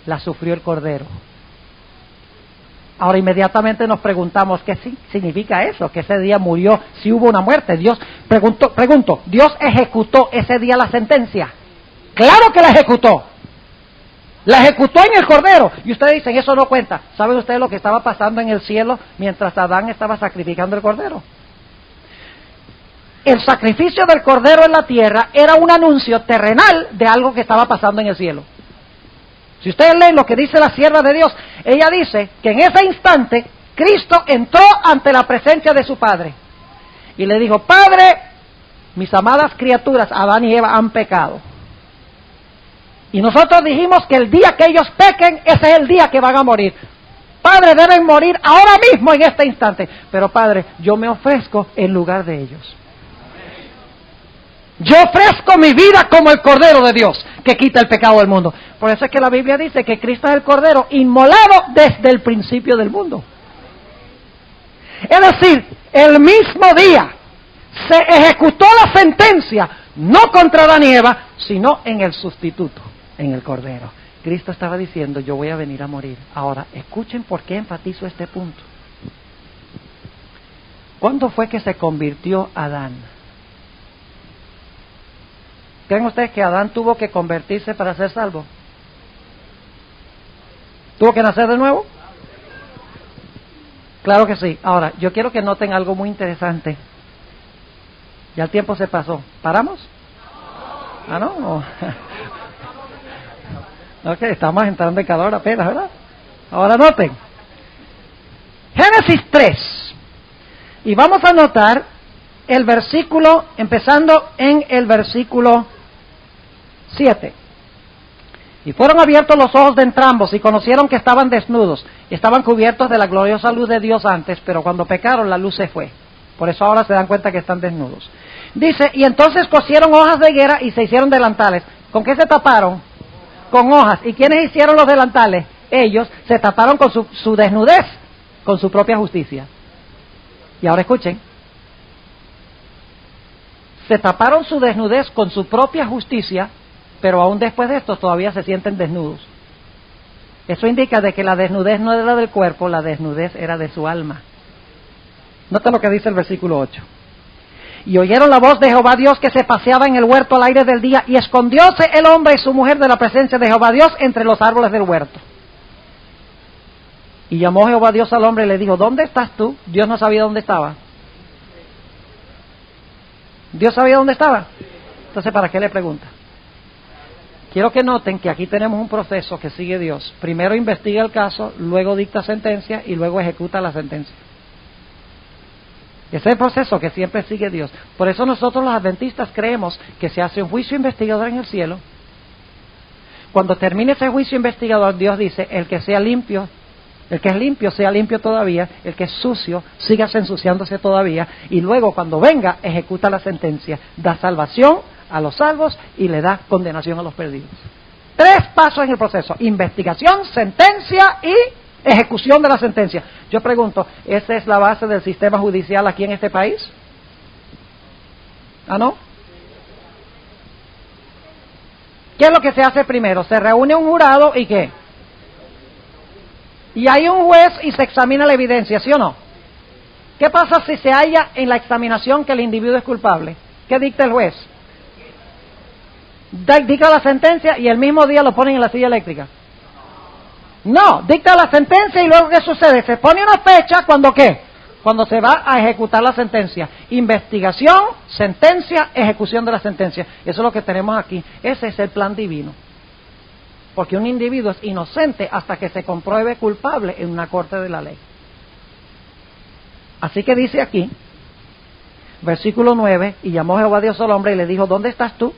la sufrió el cordero. Ahora inmediatamente nos preguntamos, ¿qué significa eso? Que ese día murió, si hubo una muerte. Dios, pregunto, ¿Dios ejecutó ese día la sentencia? ¡Claro que la ejecutó! La ejecutó en el cordero. Y ustedes dicen, eso no cuenta. ¿Saben ustedes lo que estaba pasando en el cielo mientras Adán estaba sacrificando el cordero? El sacrificio del cordero en la tierra era un anuncio terrenal de algo que estaba pasando en el cielo. Si ustedes leen lo que dice la sierva de Dios, ella dice que en ese instante Cristo entró ante la presencia de su Padre y le dijo, Padre, mis amadas criaturas, Adán y Eva han pecado. Y nosotros dijimos que el día que ellos pequen, ese es el día que van a morir. Padre, deben morir ahora mismo en este instante. Pero Padre, yo me ofrezco en lugar de ellos. Yo ofrezco mi vida como el Cordero de Dios que quita el pecado del mundo. Por eso es que la Biblia dice que Cristo es el Cordero inmolado desde el principio del mundo. Es decir, el mismo día se ejecutó la sentencia no contra Adán y Eva, sino en el sustituto, en el Cordero. Cristo estaba diciendo, yo voy a venir a morir. Ahora, escuchen por qué enfatizo este punto. ¿Cuándo fue que se convirtió Adán? ¿Creen ustedes que Adán tuvo que convertirse para ser salvo? ¿Tuvo que nacer de nuevo? Claro que sí. Ahora, yo quiero que noten algo muy interesante. Ya el tiempo se pasó. ¿Paramos? Ah, no. Ok, estamos entrando en calor apenas, ¿verdad? Ahora noten. Génesis 3. Y vamos a notar el versículo, empezando en el versículo 7. Y fueron abiertos los ojos de entrambos y conocieron que estaban desnudos. Estaban cubiertos de la gloriosa luz de Dios antes, pero cuando pecaron la luz se fue. Por eso ahora se dan cuenta que están desnudos. Dice, y entonces cosieron hojas de higuera y se hicieron delantales. ¿Con qué se taparon? Con hojas. ¿Y quiénes hicieron los delantales? Ellos se taparon con su desnudez, con su propia justicia. Y ahora escuchen. Se taparon su desnudez con su propia justicia, pero aún después de esto todavía se sienten desnudos. Eso indica de que la desnudez no era del cuerpo, la desnudez era de su alma. Nota lo que dice el versículo 8. Y oyeron la voz de Jehová Dios que se paseaba en el huerto al aire del día, y escondióse el hombre y su mujer de la presencia de Jehová Dios entre los árboles del huerto. Y llamó Jehová Dios al hombre y le dijo, ¿dónde estás tú? Dios no sabía dónde estaba. ¿Dios sabía dónde estaba? Entonces, ¿para qué le pregunta? Quiero que noten que aquí tenemos un proceso que sigue Dios. Primero investiga el caso, luego dicta sentencia y luego ejecuta la sentencia. Ese es el proceso que siempre sigue Dios. Por eso nosotros los adventistas creemos que se hace un juicio investigador en el cielo. Cuando termine ese juicio investigador, Dios dice, el que sea limpio, el que es limpio, sea limpio todavía, el que es sucio, sígase ensuciándose todavía, y luego cuando venga, ejecuta la sentencia, da salvación a los salvos y le da condenación a los perdidos. 3 pasos en el proceso: investigación, sentencia y ejecución de la sentencia. Yo pregunto, ¿esa es la base del sistema judicial aquí en este país? ¿Ah, no? ¿Qué es lo que se hace primero? Se reúne un jurado y ¿qué? Y hay un juez y se examina la evidencia, ¿sí o no? ¿Qué pasa si se halla en la examinación que el individuo es culpable? ¿Qué dicta el juez? Dicta la sentencia y el mismo día lo ponen en la silla eléctrica. No, dicta la sentencia y luego ¿qué sucede? Se pone una fecha cuando ¿qué? Cuando se va a ejecutar la sentencia. Investigación, sentencia, ejecución de la sentencia. Eso es lo que tenemos aquí. Ese es el plan divino. Porque un individuo es inocente hasta que se compruebe culpable en una corte de la ley. Así que dice aquí, versículo 9, y llamó Jehová Dios al hombre y le dijo, ¿dónde estás tú?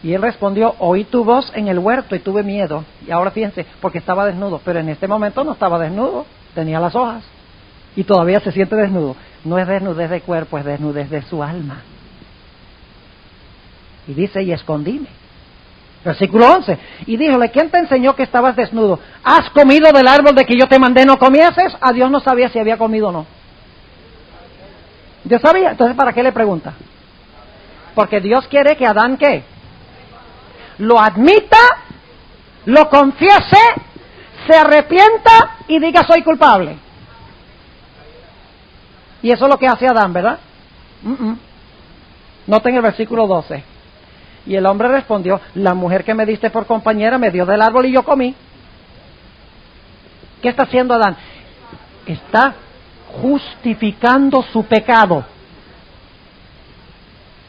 Y él respondió, oí tu voz en el huerto y tuve miedo. Y ahora fíjense, porque estaba desnudo, pero en este momento no estaba desnudo, tenía las hojas. Y todavía se siente desnudo. No es desnudez de cuerpo, es desnudez de su alma. Y dice, y escondíme. Versículo 11. Y díjole, ¿quién te enseñó que estabas desnudo? ¿Has comido del árbol de que yo te mandé no comieses? A Dios no sabía si había comido o no. Dios sabía. Entonces, ¿para qué le pregunta? Porque Dios quiere que Adán, ¿qué? Lo admita, lo confiese, se arrepienta y diga soy culpable. Y eso es lo que hace Adán, ¿verdad? Noten el versículo 12. Y el hombre respondió, la mujer que me diste por compañera me dio del árbol y yo comí. ¿Qué está haciendo Adán? Está justificando su pecado.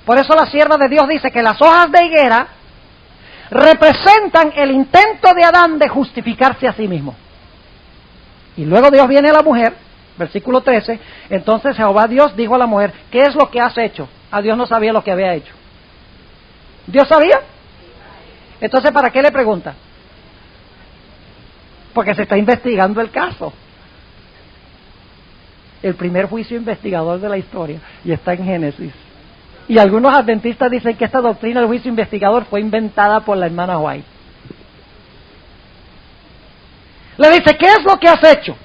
Por eso la sierva de Dios dice que las hojas de higuera representan el intento de Adán de justificarse a sí mismo. Y luego Dios viene a la mujer, versículo 13, entonces Jehová Dios dijo a la mujer, ¿qué es lo que has hecho? A Dios no sabía lo que había hecho. ¿Dios sabía? Entonces, ¿para qué le pregunta? Porque se está investigando el caso. El primer juicio investigador de la historia, y está en Génesis. Y algunos adventistas dicen que esta doctrina del juicio investigador fue inventada por la hermana White. Le dice, ¿qué es lo que has hecho?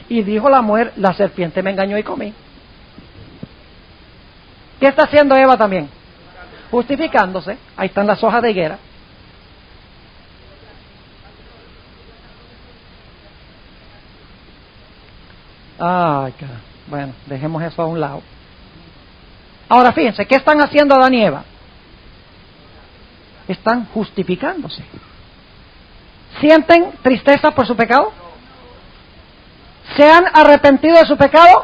Y dijo la mujer, la serpiente me engañó y comí. ¿Qué está haciendo Eva también? Justificándose. Ahí están las hojas de higuera. Ay, cara. Bueno, dejemos eso a un lado. Ahora fíjense, ¿qué están haciendo Adán y Eva? Están justificándose. ¿Sienten tristeza por su pecado? ¿Se han arrepentido de su pecado?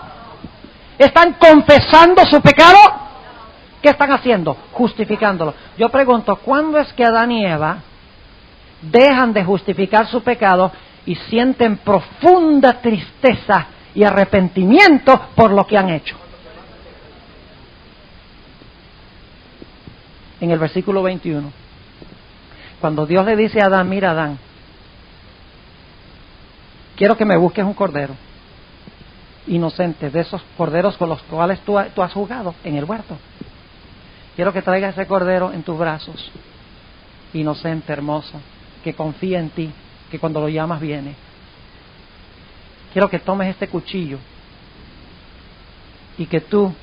¿Están confesando su pecado? ¿Qué están haciendo? Justificándolo. Yo pregunto, ¿cuándo es que Adán y Eva dejan de justificar su pecado y sienten profunda tristeza y arrepentimiento por lo que han hecho? En el versículo 21. Cuando Dios le dice a Adán, mira Adán, quiero que me busques un cordero inocente, de esos corderos con los cuales tú has jugado en el huerto. Quiero que traigas ese cordero en tus brazos, inocente, hermoso, que confía en ti, que cuando lo llamas viene. Quiero que tomes este cuchillo y que tú,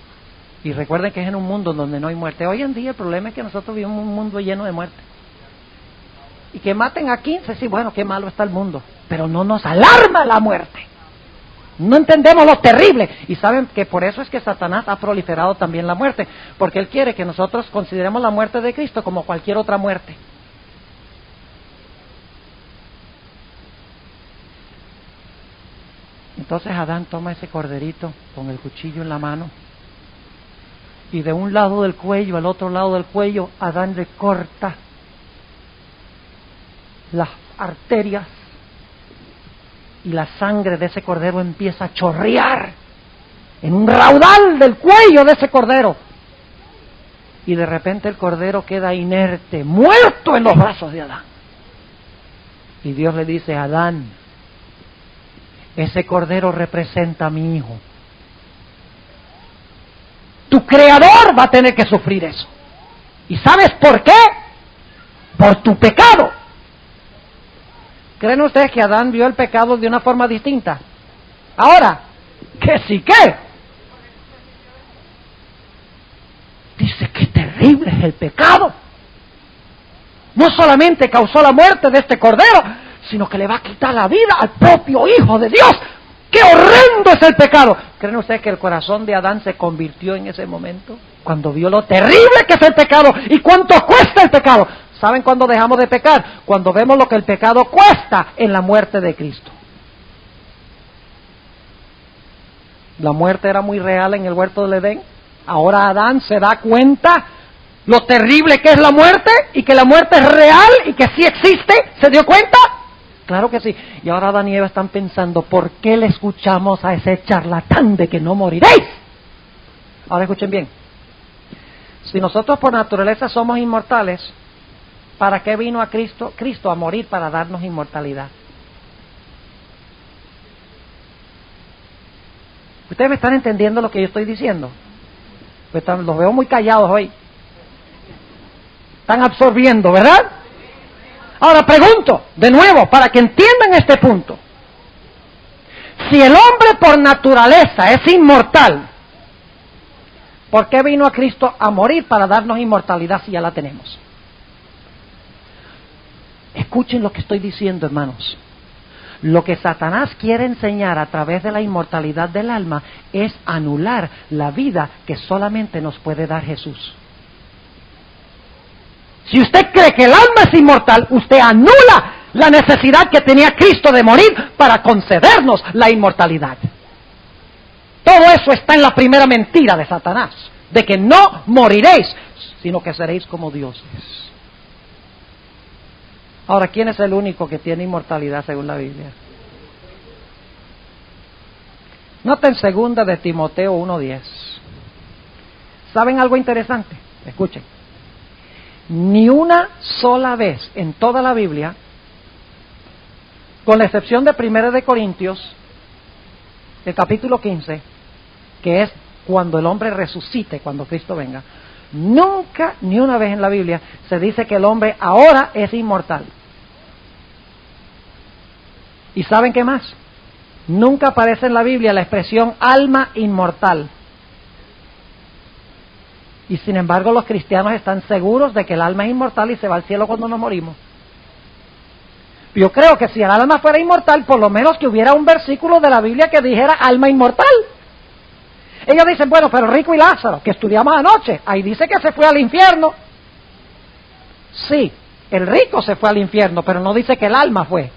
y recuerden que es en un mundo donde no hay muerte. Hoy en día el problema es que nosotros vivimos en un mundo lleno de muerte. Y que maten a 15, sí, bueno, qué malo está el mundo, pero no nos alarma la muerte. No entendemos lo terrible. Y saben que por eso es que Satanás ha proliferado también la muerte, porque él quiere que nosotros consideremos la muerte de Cristo como cualquier otra muerte. Entonces Adán toma ese corderito con el cuchillo en la mano, y de un lado del cuello al otro lado del cuello Adán le corta las arterias, y la sangre de ese cordero empieza a chorrear en un raudal del cuello de ese cordero, y de repente el cordero queda inerte, muerto en los brazos de Adán. Y Dios le dice, Adán, ese cordero representa a mi hijo. Tu creador va a tener que sufrir eso. ¿Y sabes por qué? Por tu pecado. ¿Creen ustedes que Adán vio el pecado de una forma distinta? Ahora, que sí que. Dice que terrible es el pecado. No solamente causó la muerte de este cordero, sino que le va a quitar la vida al propio Hijo de Dios. ¡Qué horrendo es el pecado! ¿Creen ustedes que el corazón de Adán se convirtió en ese momento? Cuando vio lo terrible que es el pecado y cuánto cuesta el pecado. ¿Saben cuándo dejamos de pecar? Cuando vemos lo que el pecado cuesta en la muerte de Cristo. La muerte era muy real en el huerto del Edén. Ahora Adán se da cuenta lo terrible que es la muerte y que la muerte es real y que sí existe. ¿Se dio cuenta? Claro que sí. Y ahora Adán y Eva están pensando, ¿por qué le escuchamos a ese charlatán de que no moriréis? Ahora escuchen bien. Si nosotros por naturaleza somos inmortales, ¿para qué vino a Cristo a morir? Para darnos inmortalidad. ¿Ustedes me están entendiendo lo que yo estoy diciendo? Pues los veo muy callados hoy. Están absorbiendo, ¿verdad? Ahora pregunto, de nuevo, para que entiendan este punto. Si el hombre por naturaleza es inmortal, ¿por qué vino a Cristo a morir para darnos inmortalidad si ya la tenemos? Escuchen lo que estoy diciendo, hermanos. Lo que Satanás quiere enseñar a través de la inmortalidad del alma es anular la vida que solamente nos puede dar Jesús. Si usted cree que el alma es inmortal, usted anula la necesidad que tenía Cristo de morir para concedernos la inmortalidad. Todo eso está en la primera mentira de Satanás, de que no moriréis, sino que seréis como dioses. Ahora, ¿quién es el único que tiene inmortalidad según la Biblia? Noten 2 de Timoteo 1:10. ¿Saben algo interesante? Escuchen. Ni una sola vez en toda la Biblia, con la excepción de 1 de Corintios, el capítulo 15, que es cuando el hombre resucite, cuando Cristo venga, nunca, ni una vez en la Biblia, se dice que el hombre ahora es inmortal. ¿Y saben qué más? Nunca aparece en la Biblia la expresión alma inmortal. Y sin embargo los cristianos están seguros de que el alma es inmortal y se va al cielo cuando nos morimos. Yo creo que si el alma fuera inmortal, por lo menos que hubiera un versículo de la Biblia que dijera alma inmortal. Ellos dicen, bueno, pero Rico y Lázaro, que estudiamos anoche, ahí dice que se fue al infierno. Sí, el rico se fue al infierno, pero no dice que el alma fue.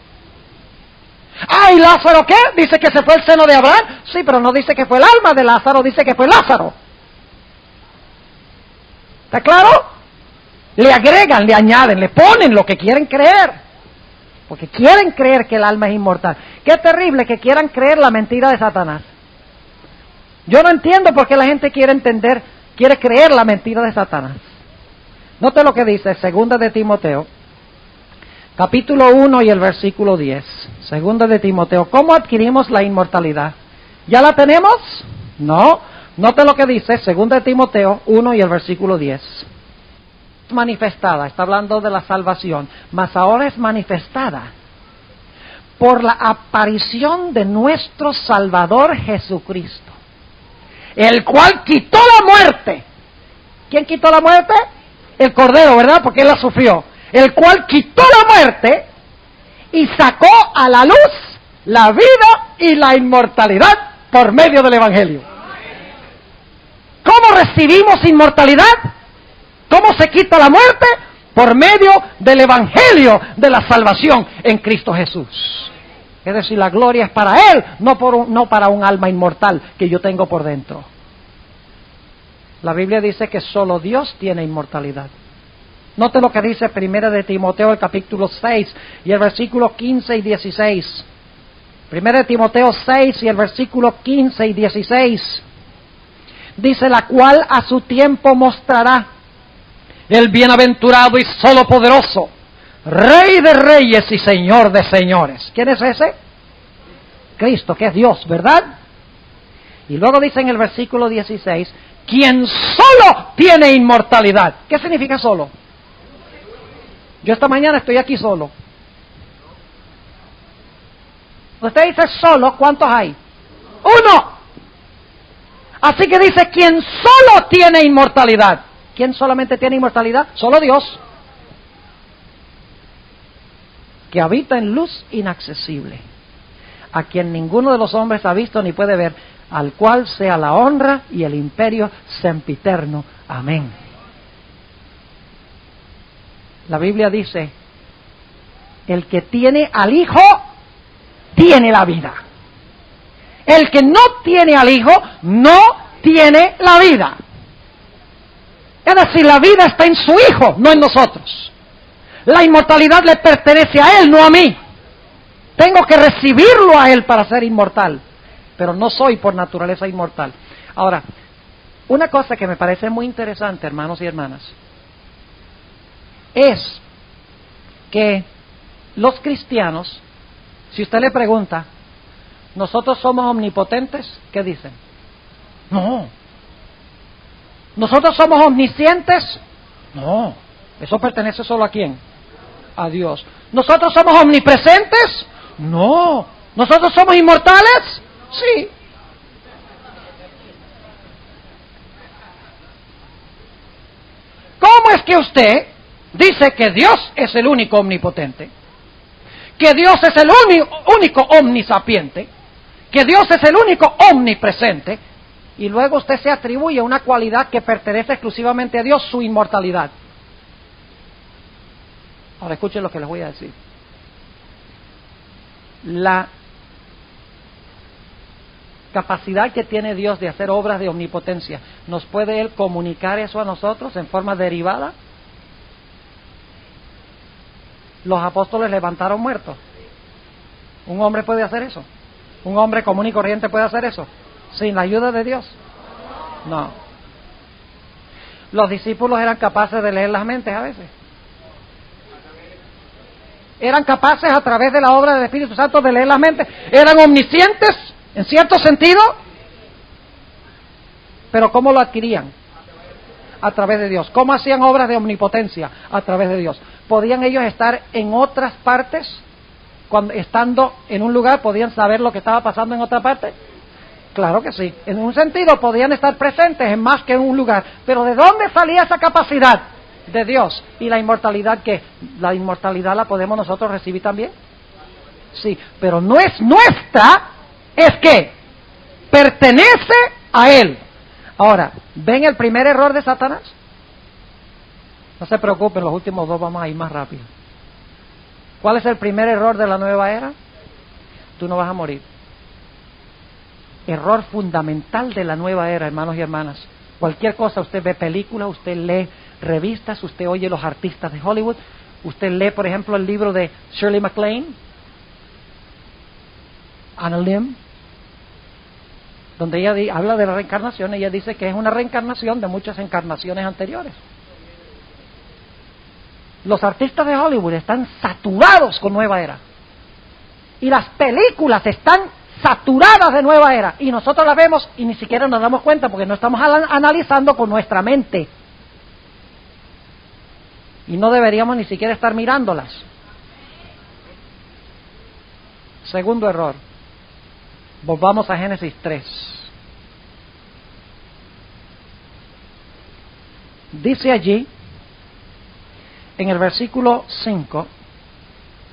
¿Y Lázaro qué? Dice que se fue al seno de Abraham. Sí, pero no dice que fue el alma de Lázaro, dice que fue Lázaro. ¿Está claro? Le agregan, le añaden, le ponen lo que quieren creer. Porque quieren creer que el alma es inmortal. Qué terrible que quieran creer la mentira de Satanás. Yo no entiendo por qué la gente quiere creer la mentira de Satanás. Note lo que dice, segunda de Timoteo, capítulo 1 y el versículo 10. Segunda de Timoteo, ¿cómo adquirimos la inmortalidad? ¿Ya la tenemos? No. Note lo que dice, segunda de Timoteo 1 y el versículo 10. Manifestada, está hablando de la salvación, mas ahora es manifestada por la aparición de nuestro Salvador Jesucristo, el cual quitó la muerte. ¿Quién quitó la muerte? El Cordero, ¿verdad? Porque Él la sufrió. El cual quitó la muerte y sacó a la luz la vida y la inmortalidad por medio del Evangelio. ¿Cómo recibimos inmortalidad? ¿Cómo se quita la muerte? Por medio del Evangelio de la salvación en Cristo Jesús. Es decir, la gloria es para Él, no para un alma inmortal que yo tengo por dentro. La Biblia dice que solo Dios tiene inmortalidad. Note lo que dice Primera de Timoteo, el capítulo 6, y el versículo 15 y 16. Primera de Timoteo 6 y el versículo 15 y 16. Dice, la cual a su tiempo mostrará el bienaventurado y solo poderoso, Rey de reyes y Señor de señores. ¿Quién es ese? Cristo, que es Dios, ¿verdad? Y luego dice en el versículo 16, quien solo tiene inmortalidad. ¿Qué significa solo? Yo esta mañana estoy aquí solo. Usted dice solo, ¿cuántos hay? ¡Uno! Así que dice, quien solo tiene inmortalidad. ¿Quién solamente tiene inmortalidad? Solo Dios, que habita en luz inaccesible, a quien ninguno de los hombres ha visto ni puede ver, al cual sea la honra y el imperio sempiterno. Amén. La Biblia dice, el que tiene al Hijo, tiene la vida. El que no tiene al Hijo, no tiene la vida. Es decir, la vida está en su Hijo, no en nosotros. La inmortalidad le pertenece a Él, no a mí. Tengo que recibirlo a Él para ser inmortal, pero no soy por naturaleza inmortal. Ahora, una cosa que me parece muy interesante, hermanos y hermanas, es que los cristianos, si usted le pregunta, ¿nosotros somos omnipotentes? ¿Qué dicen? No. ¿Nosotros somos omniscientes? No. ¿Eso pertenece solo a quién? A Dios. ¿Nosotros somos omnipresentes? No. ¿Nosotros somos inmortales? Sí. ¿Cómo es que usted dice que Dios es el único omnipotente? Que Dios es el único omnisapiente, que Dios es el único omnipresente, y luego usted se atribuye una cualidad que pertenece exclusivamente a Dios, su inmortalidad. Ahora escuchen lo que les voy a decir. La capacidad que tiene Dios de hacer obras de omnipotencia, ¿nos puede Él comunicar eso a nosotros en forma derivada? Los apóstoles levantaron muertos. ¿Un hombre puede hacer eso? ¿Un hombre común y corriente puede hacer eso? ¿Sin la ayuda de Dios? No. Los discípulos eran capaces de leer las mentes a veces. Eran capaces a través de la obra del Espíritu Santo de leer las mentes. Eran omniscientes, en cierto sentido. Pero ¿cómo lo adquirían? A través de Dios. ¿Cómo hacían obras de omnipotencia? A través de Dios. ¿Podían ellos estar en otras partes? Cuando estando en un lugar, ¿podían saber lo que estaba pasando en otra parte? Claro que sí. En un sentido podían estar presentes en más que un lugar. Pero ¿de dónde salía esa capacidad? De Dios. ¿Y la inmortalidad qué? ¿La inmortalidad la podemos nosotros recibir también? Sí, pero no es nuestra, es que pertenece a Él. Ahora, ¿ven el primer error de Satanás? No se preocupen, los últimos dos vamos a ir más rápido. ¿Cuál es el primer error de la nueva era? Tú no vas a morir. Error fundamental de la nueva era, hermanos y hermanas. Cualquier cosa, usted ve películas, usted lee revistas, usted oye los artistas de Hollywood, usted lee, por ejemplo, el libro de Shirley MacLaine, Anna Lim, donde ella habla de la reencarnación. Ella dice que es una reencarnación de muchas encarnaciones anteriores. Los artistas de Hollywood están saturados con nueva era. Y las películas están saturadas de nueva era. Y nosotros las vemos y ni siquiera nos damos cuenta porque no estamos analizando con nuestra mente. Y no deberíamos ni siquiera estar mirándolas. Segundo error. Volvamos a Génesis 3. Dice allí, en el versículo 5,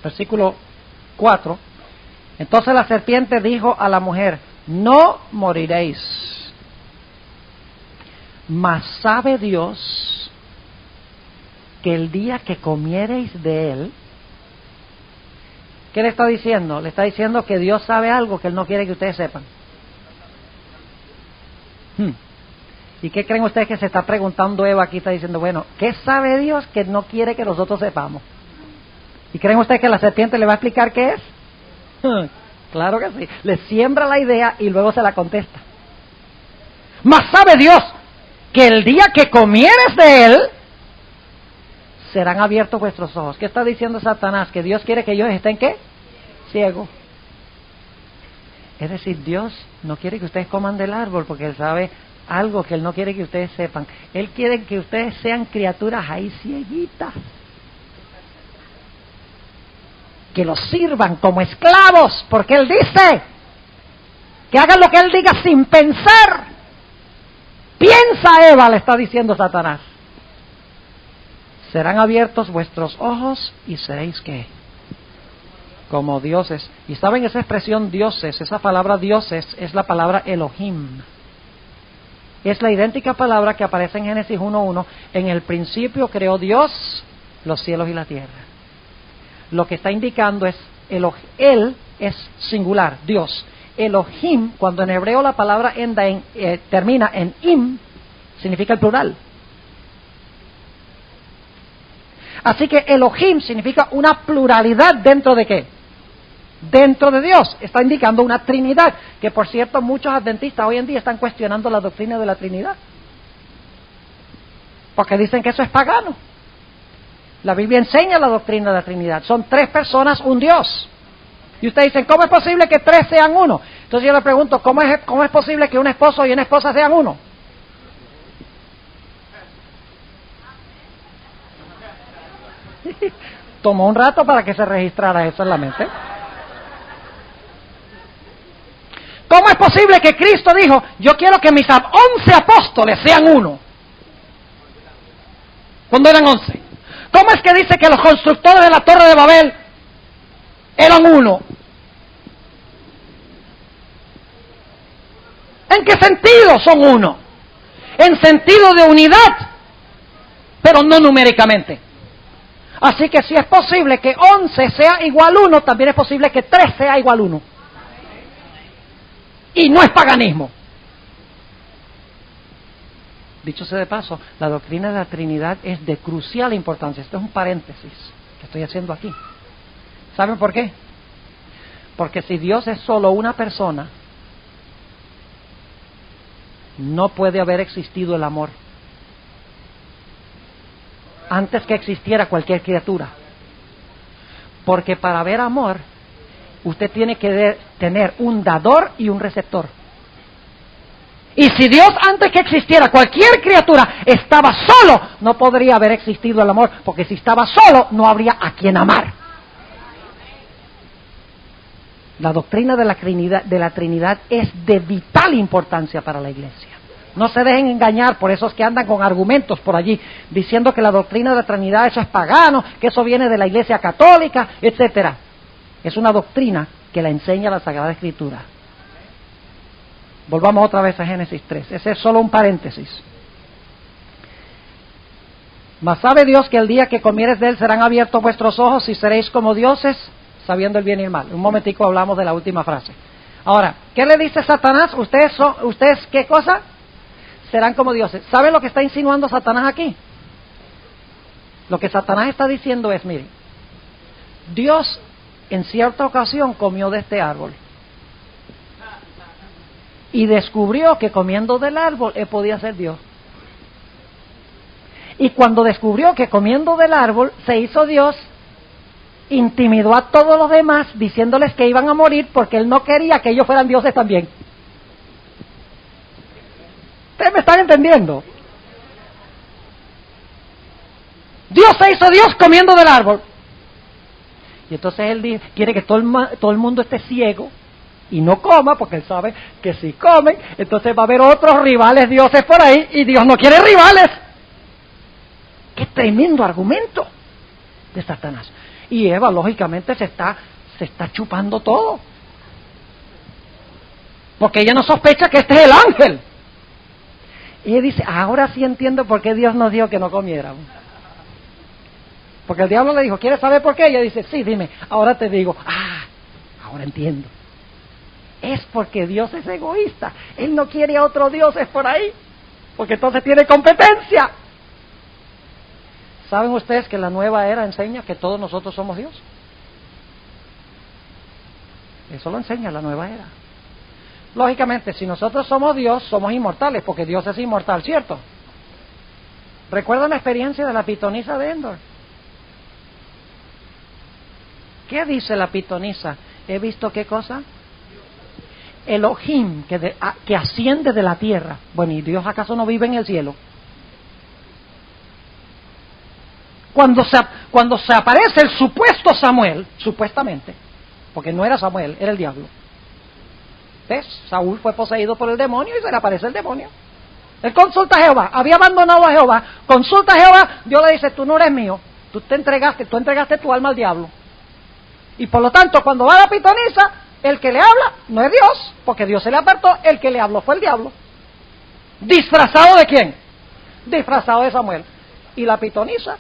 versículo 4, entonces la serpiente dijo a la mujer, no moriréis, mas sabe Dios que el día que comiereis de él, ¿qué le está diciendo? Le está diciendo que Dios sabe algo que Él no quiere que ustedes sepan. ¿Y qué creen ustedes que se está preguntando Eva aquí? Está diciendo, bueno, ¿qué sabe Dios que no quiere que nosotros sepamos? ¿Y creen ustedes que la serpiente le va a explicar qué es? Claro que sí. Le siembra la idea y luego se la contesta. Mas sabe Dios que el día que comieres de él, serán abiertos vuestros ojos. ¿Qué está diciendo Satanás? Que Dios quiere que ellos estén, ¿qué? Ciegos. Es decir, Dios no quiere que ustedes coman del árbol porque Él sabe algo que Él no quiere que ustedes sepan. Él quiere que ustedes sean criaturas ahí cieguitas. Que los sirvan como esclavos, porque Él dice que hagan lo que Él diga sin pensar. Piensa, Eva, le está diciendo Satanás. Serán abiertos vuestros ojos y seréis ¿qué? Como dioses. Y saben esa expresión dioses, esa palabra dioses es la palabra Elohim. Es la idéntica palabra que aparece en Génesis 1:1. En el principio creó Dios los cielos y la tierra. Lo que está indicando es Él es singular, Dios. Elohim, cuando en hebreo la palabra termina en im, significa el plural. Así que Elohim significa una pluralidad dentro de ¿qué? Dentro de Dios. Está indicando una Trinidad, que por cierto muchos adventistas hoy en día están cuestionando la doctrina de la Trinidad. Porque dicen que eso es pagano. La Biblia enseña la doctrina de la Trinidad. Son 3 personas, un Dios. Y ustedes dicen, ¿cómo es posible que 3 sean uno? Entonces yo le pregunto, ¿cómo es posible que un esposo y una esposa sean uno? Tomó un rato para que se registrara eso en la mente. ¿Cómo es posible que Cristo dijo, yo quiero que mis 11 apóstoles sean uno? Cuando eran 11. ¿Cómo es que dice que los constructores de la Torre de Babel eran uno? ¿En qué sentido son uno? En sentido de unidad, pero no numéricamente. Así que si es posible que 11 sea igual 1, también es posible que 3 sea igual 1. Y no es paganismo. Dicho sea de paso, la doctrina de la Trinidad es de crucial importancia. Esto es un paréntesis que estoy haciendo aquí. ¿Saben por qué? Porque si Dios es solo una persona, no puede haber existido el amor antes que existiera cualquier criatura. Porque para haber amor, usted tiene que tener un dador y un receptor. Y si Dios, antes que existiera cualquier criatura, estaba solo, no podría haber existido el amor, porque si estaba solo, no habría a quien amar. La doctrina de la Trinidad es de vital importancia para la Iglesia. No se dejen engañar por esos que andan con argumentos por allí, diciendo que la doctrina de la Trinidad eso es pagano, que eso viene de la Iglesia Católica, etcétera. Es una doctrina que la enseña la Sagrada Escritura. Volvamos otra vez a Génesis 3. Ese es solo un paréntesis. Mas sabe Dios que el día que comieres de él serán abiertos vuestros ojos y seréis como dioses, sabiendo el bien y el mal. Un momentico hablamos de la última frase. Ahora, ¿qué le dice Satanás? ¿Ustedes qué cosa? Serán como dioses. ¿Saben lo que está insinuando Satanás aquí? Lo que Satanás está diciendo es, mire, Dios en cierta ocasión comió de este árbol y descubrió que comiendo del árbol él podía ser Dios. Y cuando descubrió que comiendo del árbol se hizo Dios, intimidó a todos los demás diciéndoles que iban a morir porque él no quería que ellos fueran dioses también. ¿Ustedes me están entendiendo? Dios se hizo Dios comiendo del árbol. Y entonces él quiere que todo el mundo esté ciego y no coma, porque él sabe que si comen, entonces va a haber otros rivales dioses por ahí, y Dios no quiere rivales. ¡Qué tremendo argumento de Satanás! Y Eva, lógicamente, se está chupando todo. Porque ella no sospecha que este es el ángel. Y ella dice, ahora sí entiendo por qué Dios nos dijo que no comiéramos. Porque el diablo le dijo, ¿quieres saber por qué? Ella dice, sí, dime, ahora te digo. Ahora entiendo. Es porque Dios es egoísta. Él no quiere a otros dioses por ahí, porque entonces tiene competencia. ¿Saben ustedes que la nueva era enseña que todos nosotros somos Dios? Eso lo enseña la nueva era. Lógicamente, si nosotros somos Dios, somos inmortales, porque Dios es inmortal, ¿cierto? ¿Recuerdan la experiencia de la pitonisa de Endor? ¿Qué dice la pitonisa? ¿He visto qué cosa? Elohim, que asciende de la tierra. Bueno, ¿y Dios acaso no vive en el cielo? Cuando se aparece el supuesto Samuel, supuestamente, porque no era Samuel, era el diablo. ¿Ves? Saúl fue poseído por el demonio y se le aparece el demonio. Él consulta a Jehová, había abandonado a Jehová, consulta a Jehová, Dios le dice, tú no eres mío, tú entregaste tu alma al diablo. Y por lo tanto, cuando va la pitonisa, el que le habla no es Dios, porque Dios se le apartó, el que le habló fue el diablo. ¿Disfrazado de quién? Disfrazado de Samuel. Y la pitonisa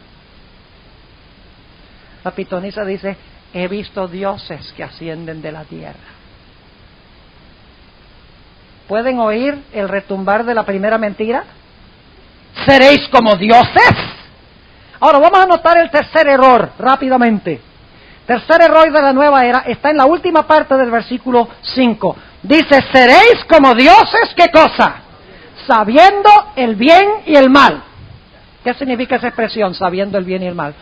dice, he visto dioses que ascienden de la tierra. ¿Pueden oír el retumbar de la primera mentira? ¿Seréis como dioses? Ahora vamos a notar el tercer error rápidamente. Tercer error de la nueva era está en la última parte del versículo 5. Dice, seréis como dioses, ¿qué cosa? Sabiendo el bien y el mal. ¿Qué significa esa expresión, sabiendo el bien y el mal?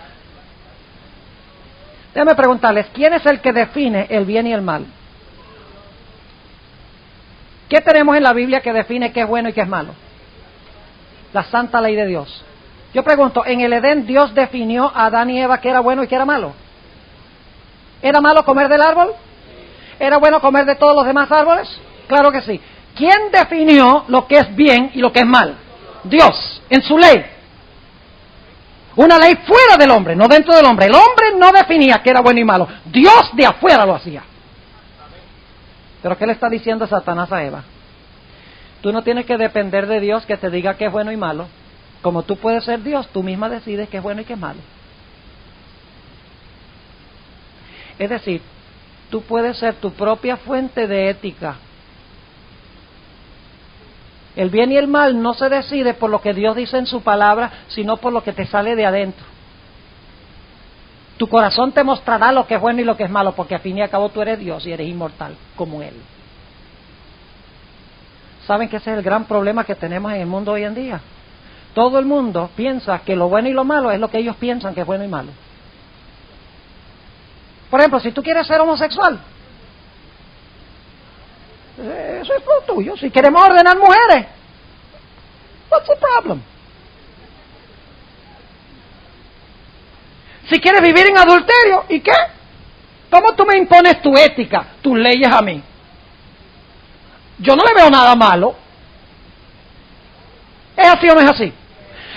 Déjame preguntarles, ¿quién es el que define el bien y el mal? ¿Qué tenemos en la Biblia que define qué es bueno y qué es malo? La santa ley de Dios. Yo pregunto, ¿en el Edén Dios definió a Adán y Eva qué era bueno y qué era malo? ¿Era malo comer del árbol? ¿Era bueno comer de todos los demás árboles? Claro que sí. ¿Quién definió lo que es bien y lo que es mal? Dios, en su ley. Una ley fuera del hombre, no dentro del hombre. El hombre no definía qué era bueno y malo. Dios de afuera lo hacía. ¿Pero qué le está diciendo Satanás a Eva? Tú no tienes que depender de Dios que te diga qué es bueno y malo. Como tú puedes ser Dios, tú misma decides qué es bueno y qué es malo. Es decir, tú puedes ser tu propia fuente de ética. El bien y el mal no se decide por lo que Dios dice en su palabra, sino por lo que te sale de adentro. Tu corazón te mostrará lo que es bueno y lo que es malo, porque al fin y al cabo tú eres Dios y eres inmortal, como Él. ¿Saben que ese es el gran problema que tenemos en el mundo hoy en día? Todo el mundo piensa que lo bueno y lo malo es lo que ellos piensan que es bueno y malo. Por ejemplo, si tú quieres ser homosexual, eso es lo tuyo. Si queremos ordenar mujeres, what's the problem? Si quieres vivir en adulterio, ¿y qué? ¿Cómo tú me impones tu ética, tus leyes a mí? Yo no le veo nada malo. ¿Es así o no es así?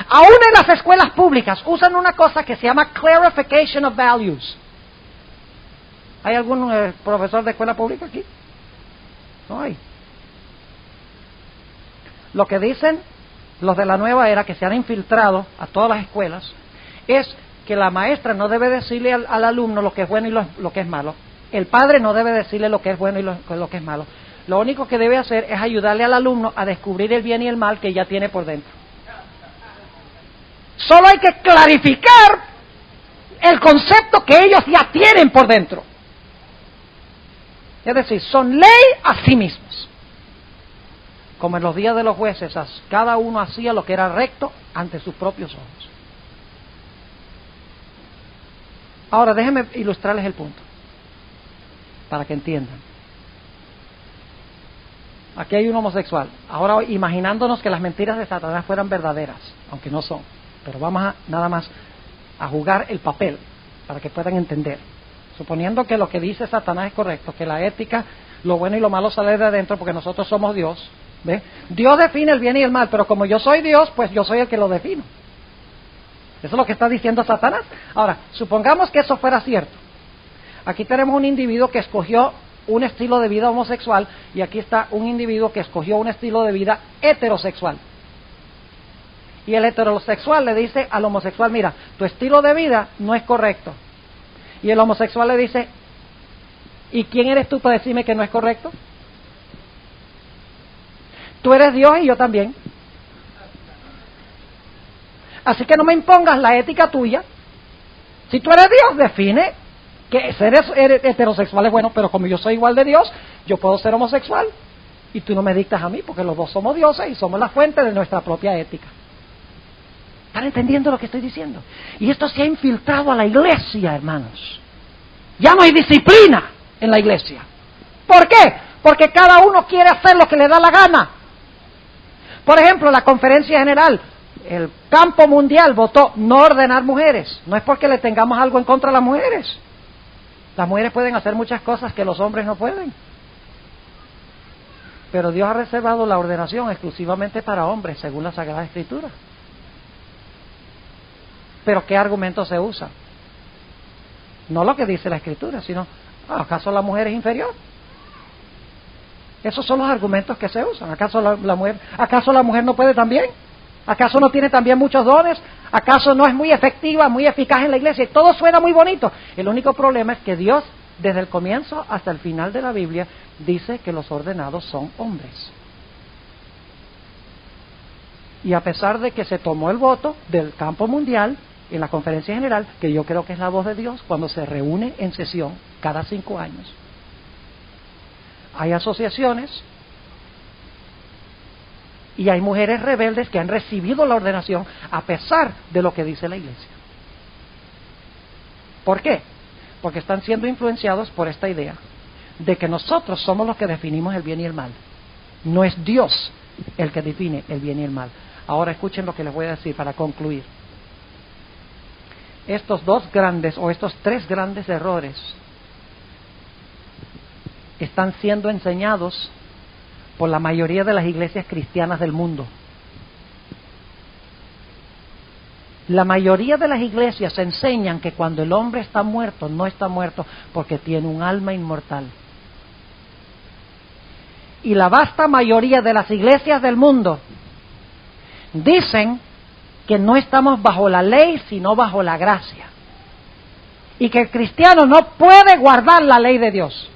Aún en las escuelas públicas usan una cosa que se llama clarification of values. ¿Hay algún profesor de escuela pública aquí? No hay. Lo que dicen los de la nueva era, que se han infiltrado a todas las escuelas, es que la maestra no debe decirle al alumno lo que es bueno y lo que es malo. El padre no debe decirle lo que es bueno y lo que es malo. Lo único que debe hacer es ayudarle al alumno a descubrir el bien y el mal que ya tiene por dentro. Solo hay que clarificar el concepto que ellos ya tienen por dentro. Es decir, son ley a sí mismos. Como en los días de los jueces, cada uno hacía lo que era recto ante sus propios ojos. Ahora, déjenme ilustrarles el punto, para que entiendan. Aquí hay un homosexual. Ahora, imaginándonos que las mentiras de Satanás fueran verdaderas, aunque no son, pero vamos nada más a jugar el papel, para que puedan entender. Suponiendo que lo que dice Satanás es correcto, que la ética, lo bueno y lo malo sale de adentro porque nosotros somos Dios. ¿Ve? Dios define el bien y el mal, pero como yo soy Dios, pues yo soy el que lo defino. Eso es lo que está diciendo Satanás. Ahora, supongamos que eso fuera cierto. Aquí tenemos un individuo que escogió un estilo de vida homosexual y aquí está un individuo que escogió un estilo de vida heterosexual. Y el heterosexual le dice al homosexual, mira, tu estilo de vida no es correcto. Y el homosexual le dice, ¿y quién eres tú para decirme que no es correcto? Tú eres Dios y yo también. Así que no me impongas la ética tuya. Si tú eres Dios, define que ser heterosexual es bueno, pero como yo soy igual de Dios, yo puedo ser homosexual. Y tú no me dictas a mí, porque los dos somos dioses y somos la fuente de nuestra propia ética. ¿Están entendiendo lo que estoy diciendo? Y esto se ha infiltrado a la iglesia, hermanos. Ya no hay disciplina en la iglesia. ¿Por qué? Porque cada uno quiere hacer lo que le da la gana. Por ejemplo, la conferencia general, el campo mundial votó no ordenar mujeres. No es porque le tengamos algo en contra a las mujeres. Las mujeres pueden hacer muchas cosas que los hombres no pueden. Pero Dios ha reservado la ordenación exclusivamente para hombres, según la Sagrada Escritura. Pero ¿qué argumento se usa? No lo que dice la Escritura, sino, ¿acaso la mujer es inferior? Esos son los argumentos que se usan. ¿Acaso la mujer no puede también? ¿Acaso no tiene también muchos dones? ¿Acaso no es muy efectiva, muy eficaz en la iglesia? Y todo suena muy bonito. El único problema es que Dios, desde el comienzo hasta el final de la Biblia, dice que los ordenados son hombres. Y a pesar de que se tomó el voto del campo mundial en la conferencia general, que yo creo que es la voz de Dios cuando se reúne en sesión cada 5 años, hay asociaciones y hay mujeres rebeldes que han recibido la ordenación a pesar de lo que dice la iglesia. ¿Por qué? Porque están siendo influenciados por esta idea de que nosotros somos los que definimos el bien y el mal. No es Dios el que define el bien y el mal. Ahora escuchen lo que les voy a decir para concluir. Estos 3 grandes errores están siendo enseñados por la mayoría de las iglesias cristianas del mundo. La mayoría de las iglesias enseñan que cuando el hombre está muerto, no está muerto porque tiene un alma inmortal. Y la vasta mayoría de las iglesias del mundo dicen que no estamos bajo la ley, sino bajo la gracia. Y que el cristiano no puede guardar la ley de Dios.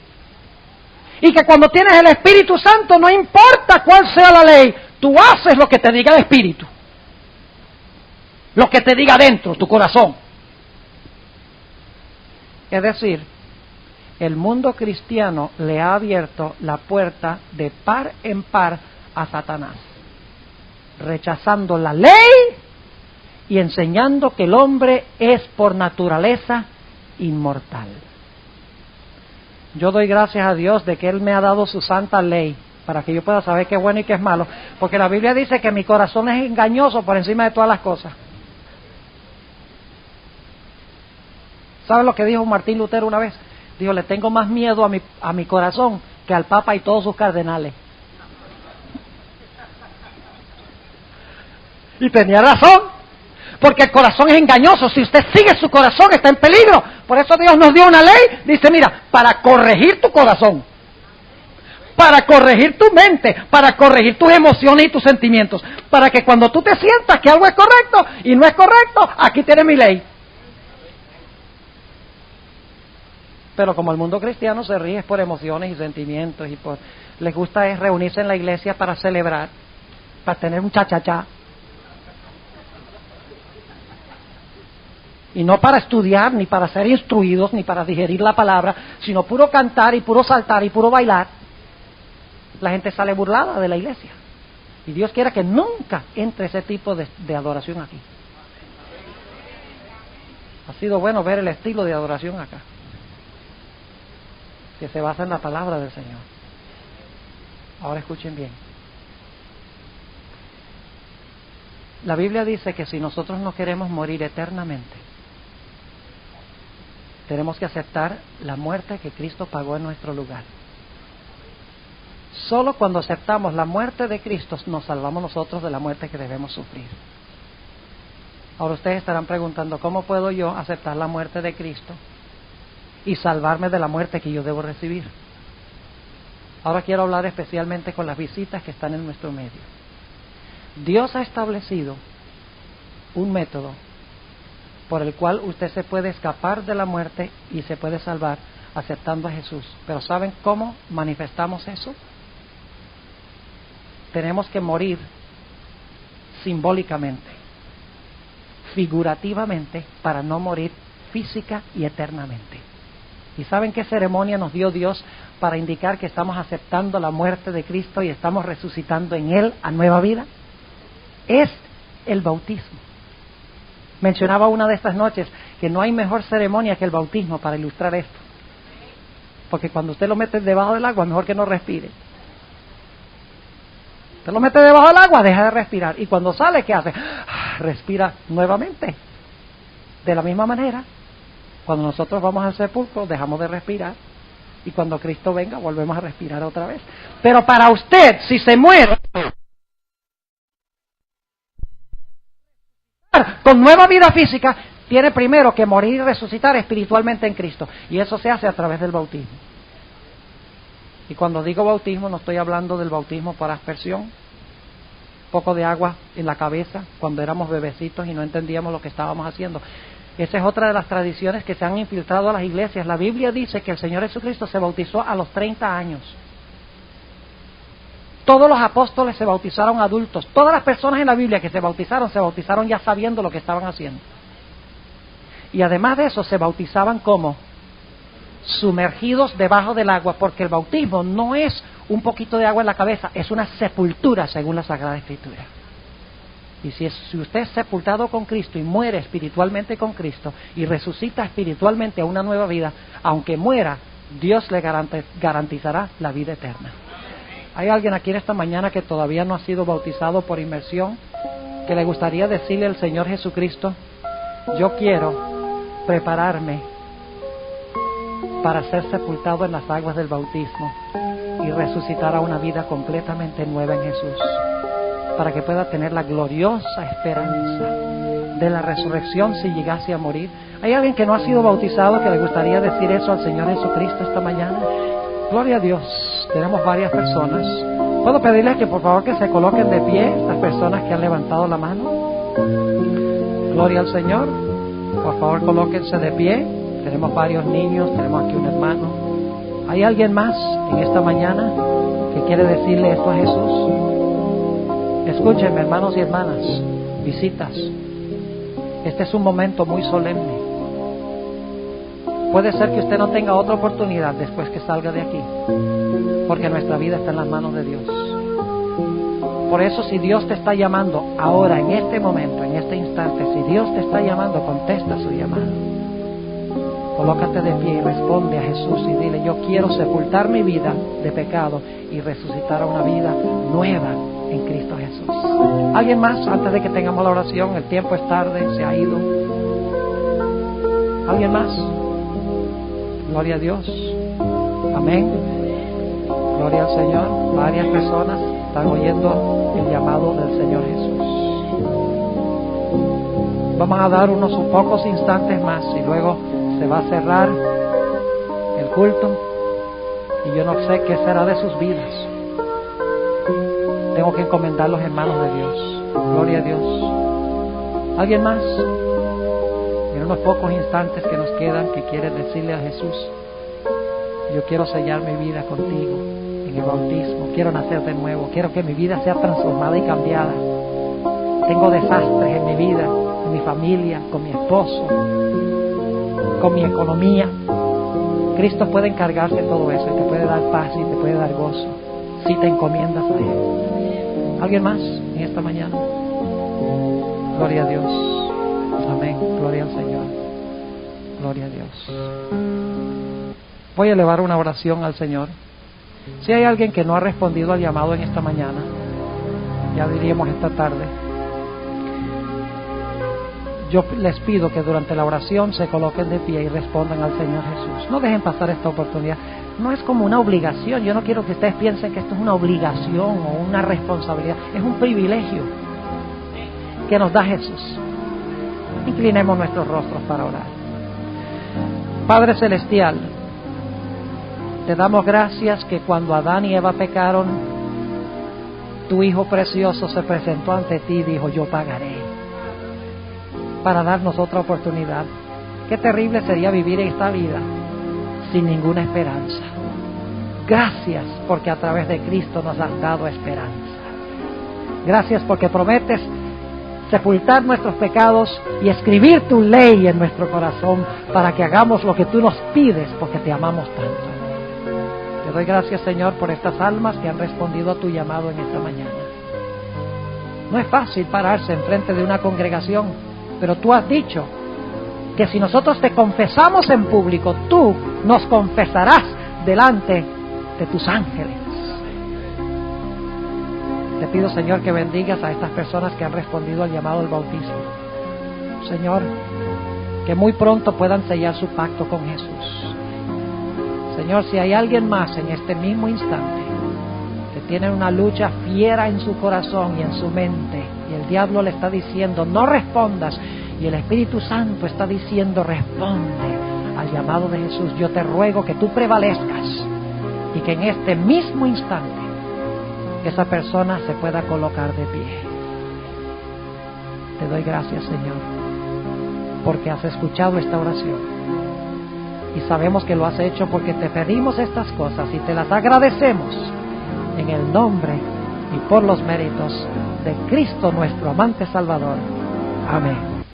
Y que cuando tienes el Espíritu Santo, no importa cuál sea la ley, tú haces lo que te diga el Espíritu. Lo que te diga dentro, tu corazón. Es decir, el mundo cristiano le ha abierto la puerta de par en par a Satanás, rechazando la ley y enseñando que el hombre es por naturaleza inmortal. Yo doy gracias a Dios de que Él me ha dado su santa ley para que yo pueda saber qué es bueno y qué es malo, porque la Biblia dice que mi corazón es engañoso por encima de todas las cosas. ¿Saben lo que dijo Martín Lutero una vez? Dijo, le tengo más miedo a mi corazón que al Papa y todos sus cardenales. Y tenía razón, porque el corazón es engañoso. Si usted sigue su corazón, está en peligro. Por eso Dios nos dio una ley. Dice, mira, para corregir tu corazón, para corregir tu mente, para corregir tus emociones y tus sentimientos, para que cuando tú te sientas que algo es correcto y no es correcto, aquí tienes mi ley. Pero como el mundo cristiano se rige por emociones y sentimientos y les gusta es reunirse en la iglesia para celebrar, para tener un cha-cha-cha. Y no para estudiar, ni para ser instruidos, ni para digerir la palabra, sino puro cantar y puro saltar y puro bailar. La gente sale burlada de la iglesia. Y Dios quiere que nunca entre ese tipo de adoración aquí. Ha sido bueno ver el estilo de adoración acá, que se basa en la palabra del Señor. Ahora escuchen bien. La Biblia dice que si nosotros no queremos morir eternamente, tenemos que aceptar la muerte que Cristo pagó en nuestro lugar. Solo cuando aceptamos la muerte de Cristo nos salvamos nosotros de la muerte que debemos sufrir. Ahora ustedes estarán preguntando, ¿cómo puedo yo aceptar la muerte de Cristo y salvarme de la muerte que yo debo recibir? Ahora quiero hablar especialmente con las visitas que están en nuestro medio. Dios ha establecido un método por el cual usted se puede escapar de la muerte y se puede salvar aceptando a Jesús. Pero ¿saben cómo manifestamos eso? Tenemos que morir simbólicamente, figurativamente, para no morir física y eternamente. ¿Y saben qué ceremonia nos dio Dios para indicar que estamos aceptando la muerte de Cristo y estamos resucitando en Él a nueva vida? Es el bautismo. Mencionaba una de estas noches que no hay mejor ceremonia que el bautismo para ilustrar esto. Porque cuando usted lo mete debajo del agua, mejor que no respire. Usted lo mete debajo del agua, deja de respirar. Y cuando sale, ¿qué hace? Respira nuevamente. De la misma manera, cuando nosotros vamos al sepulcro, dejamos de respirar. Y cuando Cristo venga, volvemos a respirar otra vez. Pero para usted, si se muere con nueva vida física, tiene primero que morir y resucitar espiritualmente en Cristo. Y eso se hace a través del bautismo. Y cuando digo bautismo, no estoy hablando del bautismo por aspersión. Poco de agua en la cabeza cuando éramos bebecitos y no entendíamos lo que estábamos haciendo. Esa es otra de las tradiciones que se han infiltrado a las iglesias. La Biblia dice que el Señor Jesucristo se bautizó a los 30 años. Todos los apóstoles se bautizaron adultos. Todas las personas en la Biblia que se bautizaron ya sabiendo lo que estaban haciendo. Y además de eso, se bautizaban como sumergidos debajo del agua, porque el bautismo no es un poquito de agua en la cabeza, es una sepultura según la Sagrada Escritura. Y si usted es sepultado con Cristo y muere espiritualmente con Cristo y resucita espiritualmente a una nueva vida, aunque muera, Dios le garantizará la vida eterna. ¿Hay alguien aquí en esta mañana que todavía no ha sido bautizado por inmersión, que le gustaría decirle al Señor Jesucristo, yo quiero prepararme para ser sepultado en las aguas del bautismo y resucitar a una vida completamente nueva en Jesús, para que pueda tener la gloriosa esperanza de la resurrección si llegase a morir? ¿Hay alguien que no ha sido bautizado que le gustaría decir eso al Señor Jesucristo esta mañana? Gloria a Dios. Tenemos varias personas. ¿Puedo pedirles que por favor que se coloquen de pie estas personas que han levantado la mano? Gloria al Señor. Por favor, colóquense de pie. Tenemos varios niños, tenemos aquí un hermano. ¿Hay alguien más en esta mañana que quiere decirle esto a Jesús? Escúchenme, hermanos y hermanas, visitas. Este es un momento muy solemne. Puede ser que usted no tenga otra oportunidad después que salga de aquí, porque nuestra vida está en las manos de Dios. Por eso, si Dios te está llamando ahora, en este momento, en este instante, si Dios te está llamando, contesta su llamado. Colócate de pie y responde a Jesús y dile, yo quiero sepultar mi vida de pecado y resucitar a una vida nueva en Cristo Jesús. ¿Alguien más antes de que tengamos la oración? El tiempo es tarde, se ha ido. ¿Alguien más? Gloria a Dios. Amén. Gloria al Señor. Varias personas están oyendo el llamado del Señor Jesús. Vamos a dar unos pocos instantes más y luego se va a cerrar el culto. Y yo no sé qué será de sus vidas. Tengo que encomendarlos en manos de Dios. Gloria a Dios. ¿Alguien más? En unos pocos instantes que nos quedan, que quiere decirle a Jesús: yo quiero sellar mi vida contigo en el bautismo, quiero nacer de nuevo, quiero que mi vida sea transformada y cambiada. Tengo desastres en mi vida, en mi familia, con mi esposo, con mi economía. Cristo puede encargarse de todo eso y te puede dar paz y te puede dar gozo si te encomiendas a Él. ¿Alguien más en esta mañana? Gloria a Dios. Amén. Gloria al Señor. Gloria a Dios. Voy a elevar una oración al Señor. Si hay alguien que no ha respondido al llamado en esta mañana, ya diríamos esta tarde, yo les pido que durante la oración se coloquen de pie y respondan al Señor Jesús. No dejen pasar esta oportunidad. No es como una obligación. Yo no quiero que ustedes piensen que esto es una obligación o una responsabilidad. Es un privilegio que nos da Jesús. Inclinemos nuestros rostros para orar. Padre Celestial, te damos gracias que cuando Adán y Eva pecaron, tu Hijo precioso se presentó ante ti y dijo: yo pagaré, para darnos otra oportunidad. Qué terrible sería vivir esta vida sin ninguna esperanza. Gracias porque a través de Cristo nos has dado esperanza. Gracias porque prometes sepultar nuestros pecados y escribir tu ley en nuestro corazón para que hagamos lo que tú nos pides, porque te amamos tanto. Te doy gracias, Señor, por estas almas que han respondido a tu llamado en esta mañana. No es fácil pararse enfrente de una congregación, pero tú has dicho que si nosotros te confesamos en público, tú nos confesarás delante de tus ángeles. Te pido, Señor, que bendigas a estas personas que han respondido al llamado del bautismo. Señor, que muy pronto puedan sellar su pacto con Jesús. Señor, si hay alguien más en este mismo instante que tiene una lucha fiera en su corazón y en su mente, y el diablo le está diciendo: no respondas, y el Espíritu Santo está diciendo: responde al llamado de Jesús, yo te ruego que tú prevalezcas y que en este mismo instante esa persona se pueda colocar de pie. Te doy gracias, Señor, porque has escuchado esta oración y sabemos que lo has hecho porque te pedimos estas cosas y te las agradecemos en el nombre y por los méritos de Cristo, nuestro amante Salvador. Amén.